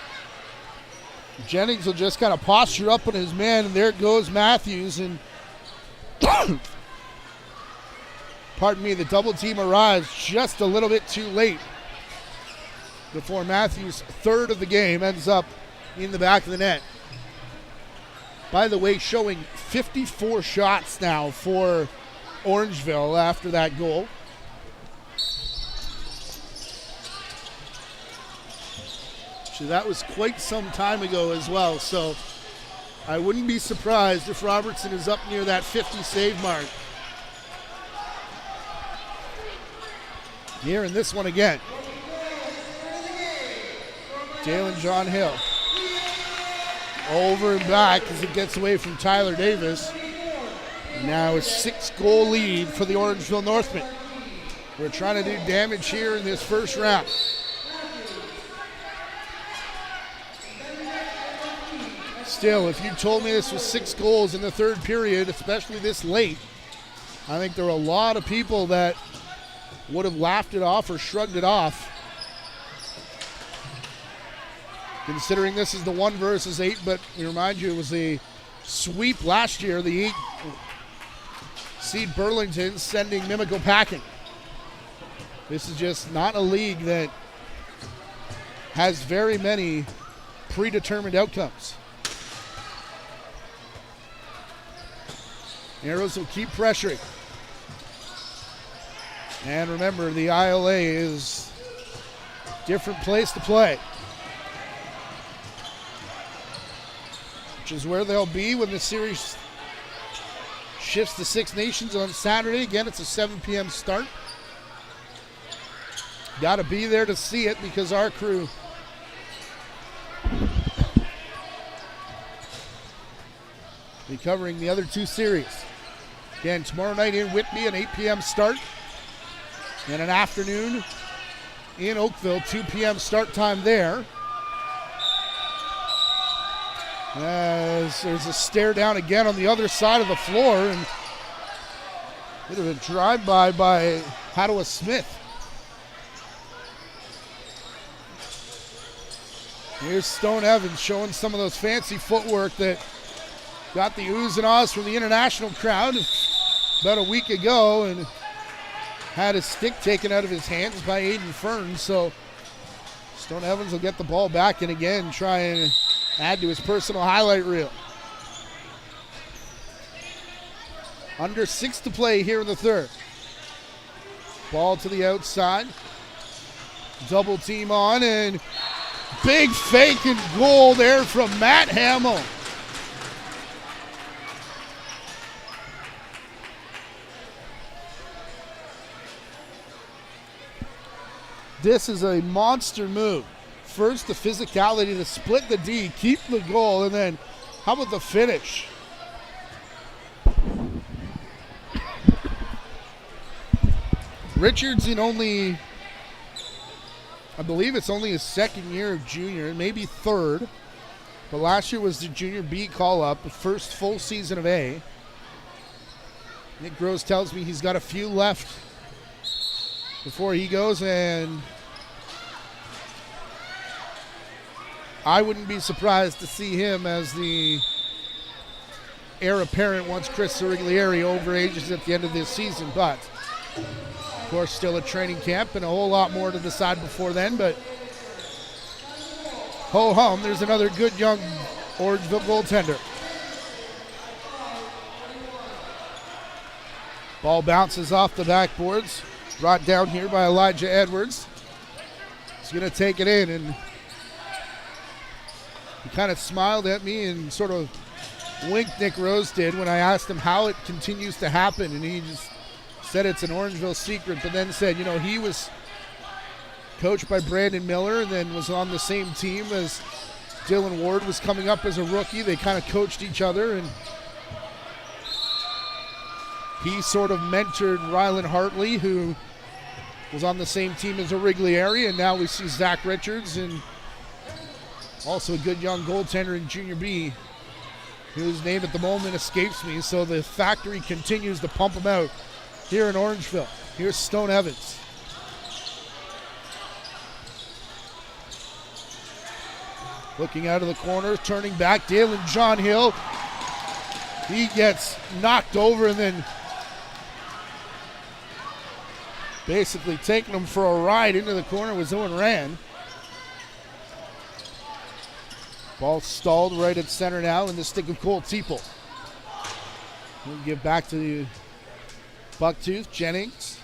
Jennings will just kind of posture up on his man, and there goes Matthews. And pardon me, the double team arrives just a little bit too late before Matthews' third of the game ends up in the back of the net. By the way, showing 54 shots now for Orangeville after that goal. Actually, that was quite some time ago as well, so I wouldn't be surprised if Robertson is up near that 50 save mark. Here in this one again. Jalen John Hill. Over and back as it gets away from Tyler Davis. Now a 6-goal lead for the Orangeville Northmen. We're trying to do damage here in this first round. Still, if you told me this was 6 goals in the third period, especially this late, I think there are a lot of people that would have laughed it off or shrugged it off. Considering this is the 1 versus 8, but we remind you it was a sweep last year, the 8 seed Burlington sending Mimico packing. This is just not a league that has very many predetermined outcomes. Arrows will keep pressuring. And remember, the ILA is a different place to play, which is where they'll be when the series shifts to Six Nations on Saturday. Again, it's a 7 p.m. start. Got to be there to see it because our crew be covering the other two series. Again, tomorrow night in Whitby, an 8 p.m. start. And an afternoon in Oakville, 2 p.m. start time there. As there's a stare down again on the other side of the floor, and a bit of a drive-by by Hadwa Smith. Here's Stone Evans showing some of those fancy footwork that got the oohs and ahs from the international crowd about a week ago, and had his stick taken out of his hands by Aiden Fern. So Stone Evans will get the ball back and again try and add to his personal highlight reel. Under 6 to play here in the third. Ball to the outside. Double team on, and big fake and goal there from Matt Hamill. This is a monster move. First, the physicality to split the D, keep the goal, and then how about the finish? Richards in only, I believe it's only his second year of junior, maybe third. But last year was the junior B call-up, the first full season of A. Nick Gross tells me he's got a few left before he goes, and I wouldn't be surprised to see him as the heir apparent once Chris Siriglieri overages at the end of this season. But, of course, still a training camp and a whole lot more to decide before then. But, ho-hum, there's another good young Orangeville goaltender. Ball bounces off the backboards. Brought down here by Elijah Edwards. He's going to take it in, and he kind of smiled at me and sort of winked, Nick Rose did, when I asked him how it continues to happen, and he just said it's an Orangeville secret, but then said, you know, he was coached by Brandon Miller and then was on the same team as Dylan Ward was coming up as a rookie. They kind of coached each other, and he sort of mentored Rylan Hartley, who was on the same team as Origlieri, and now we see Zach Richards, and also a good young goaltender in Junior B, whose name at the moment escapes me. So the factory continues to pump him out here in Orangeville. Here's Stone Evans. Looking out of the corner, turning back, Dalen John Hill. He gets knocked over and then basically taking him for a ride into the corner was Owen Rand. Ball stalled right at center now in the stick of Cole Teeple. We'll give back to Bucktooth. Jennings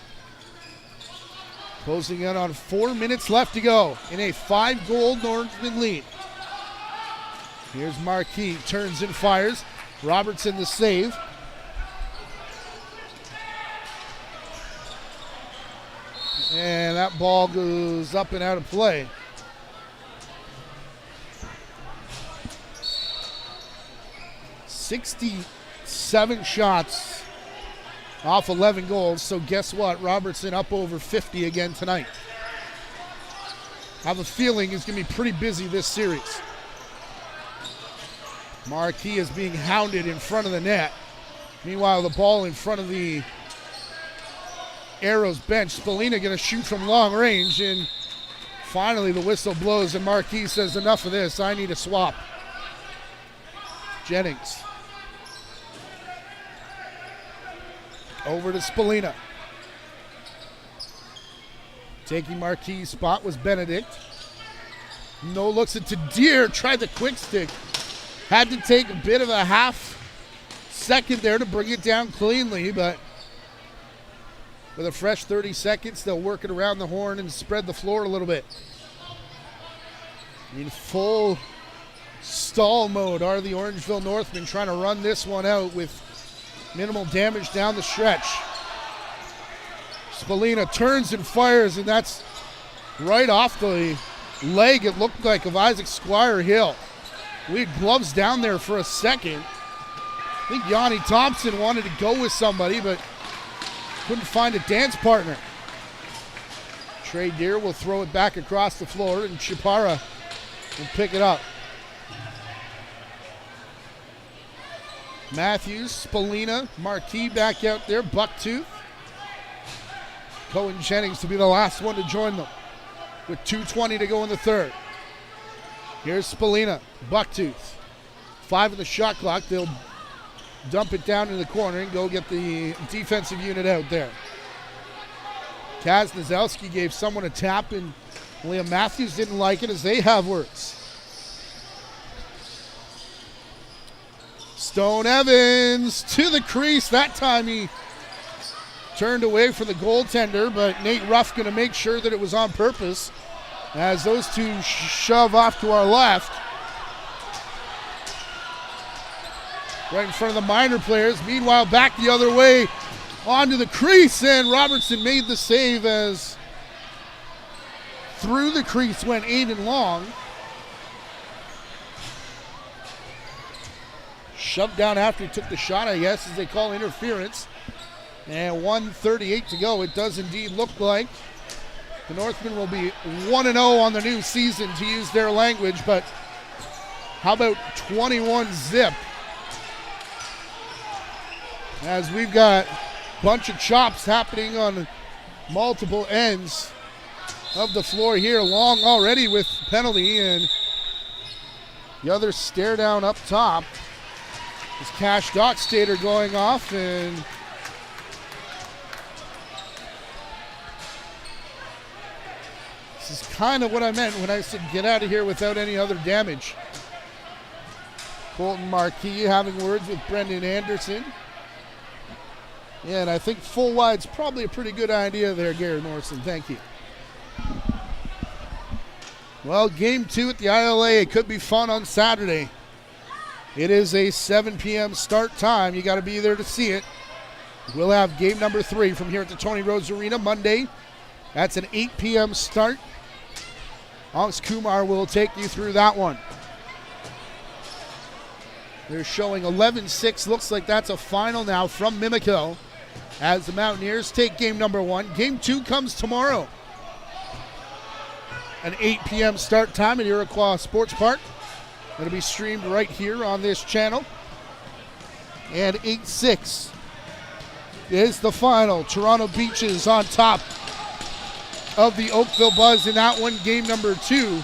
closing in on 4 minutes left to go in a 5-goal Northmen lead. Here's Marquis, turns and fires. Robertson the save. And that ball goes up and out of play. "67 shots off 11 goals. So guess what? Robertson up over 50 again tonight. I have a feeling he's going to be pretty busy this series. Marquis is being hounded in front of the net. Meanwhile, the ball in front of the Arrows bench. Spallina going to shoot from long range, and finally the whistle blows, and Marquis says, enough of this, I need a swap. Jennings. Over to Spallina. Taking Marquis' spot was Benedict. No looks at Deere, tried the quick stick. Had to take a bit of a half second there to bring it down cleanly, but with a fresh 30 seconds, they'll work it around the horn and spread the floor a little bit. In full stall mode are the Orangeville Northmen, trying to run this one out with minimal damage down the stretch. Spallina turns and fires, and that's right off the leg, it looked like, of Isaac Squire-Hill. We had gloves down there for a second. I think Yanni Thompson wanted to go with somebody, but couldn't find a dance partner. Trey Deer will throw it back across the floor, and Chipara will pick it up. Matthews, Spallina, Marquis back out there, Bucktooth. Cohen Jennings to be the last one to join them with 2:20 to go in the third. Here's Spallina, Bucktooth. 5 of the shot clock. They'll dump it down in the corner and go get the defensive unit out there. Kaz Nozowski gave someone a tap, and Liam Matthews didn't like it, as they have words. Stone Evans to the crease. That time he turned away from the goaltender, but Nate Ruff going to make sure that it was on purpose as those two shove off to our left. Right in front of the minor players. Meanwhile, back the other way onto the crease, and Robertson made the save as through the crease went Aiden Long. Shoved down after he took the shot, I guess, as they call interference. And 1:38 to go. It does indeed look like the Northmen will be 1-0 on the new season, to use their language, but how about 21-zip? As we've got a bunch of chops happening on multiple ends of the floor here. Long already with penalty, and the other stare down up top is Cash Dockstader going off, and this is kind of what I meant when I said get out of here without any other damage. Colton Marquis having words with Brendan Anderson. Yeah, and I think full wide's probably a pretty good idea there, Gary Morrison. Thank you. Well, game 2 at the ILA. It could be fun on Saturday. It is a 7 p.m. start time. You got to be there to see it. We'll have game number 3 from here at the Tony Rhodes Arena Monday. That's an 8 p.m. start. Anx Kumar will take you through that one. They're showing 11-6. Looks like that's a final now from Mimico as the Mountaineers take game number 1. Game 2 comes tomorrow. An 8 p.m. start time at Iroquois Sports Park. It'll be streamed right here on this channel. And 8-6 is the final. Toronto Beaches on top of the Oakville Buzz in that one. Game number 2.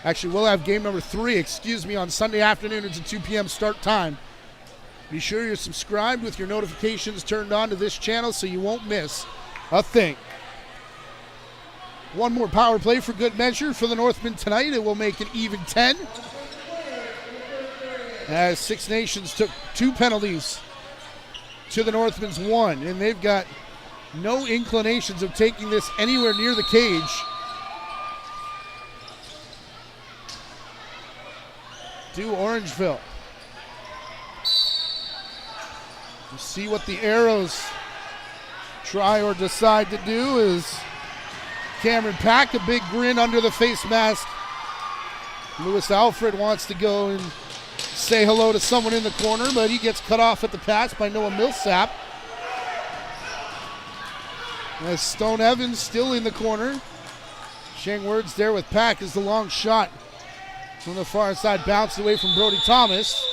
Actually, we'll have game number 3, on Sunday afternoon. It's a 2 p.m. start time. Be sure you're subscribed with your notifications turned on to this channel so you won't miss a thing. One more power play for good measure for the Northmen tonight. It will make it even 10. As Six Nations took 2 penalties to the Northmen's 1, and they've got no inclinations of taking this anywhere near the cage. To Orangeville. We'll see what the Arrows try or decide to do. Is Cameron Pack, a big grin under the face mask. Lewis Alfred wants to go and say hello to someone in the corner, but he gets cut off at the pass by Noah Millsap. As Stone Evans still in the corner. Sharing words there with Pack as the long shot from the far side bounced away from Brody Thomas.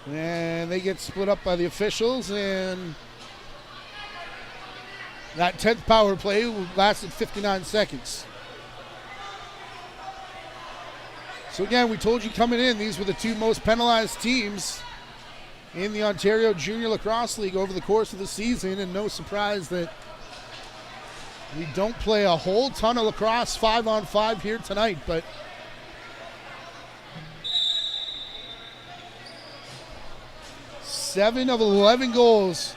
And they get split up by the officials, and that 10th power play lasted 59 seconds. So again, we told you coming in, these were the 2 most penalized teams in the Ontario Junior Lacrosse League over the course of the season, and no surprise that We don't play a whole ton of lacrosse 5-on-5 here tonight, but seven of 11 goals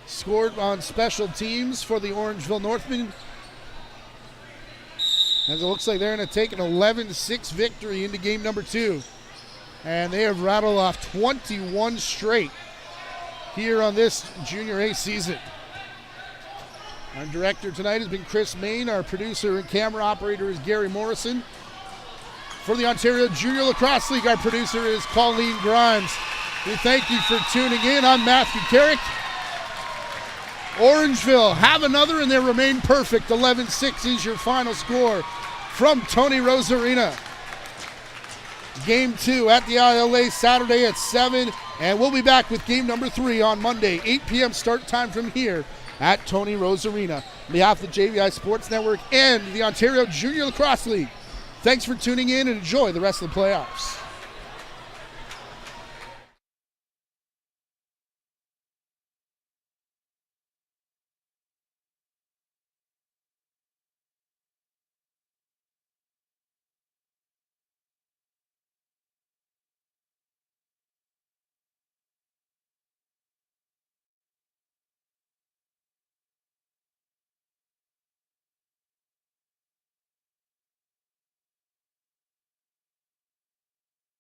scored on special teams for the Orangeville Northmen. As it looks like they're going to take an 11-6 victory into game number 2. And they have rattled off 21 straight here on this Junior A season. Our director tonight has been Chris Main. Our producer and camera operator is Gary Morrison. For the Ontario Junior Lacrosse League, our producer is Colleen Grimes. We thank you for tuning in. I'm Matthew Carrick. Orangeville have another and they remain perfect. 11-6 is your final score from Tony Rose Arena. Game 2 at the ILA Saturday at 7, and we'll be back with game number 3 on Monday, 8 p.m. start time from here at Tony Rose Arena. On behalf of the JVI Sports Network and the Ontario Junior Lacrosse League, thanks for tuning in and enjoy the rest of the playoffs.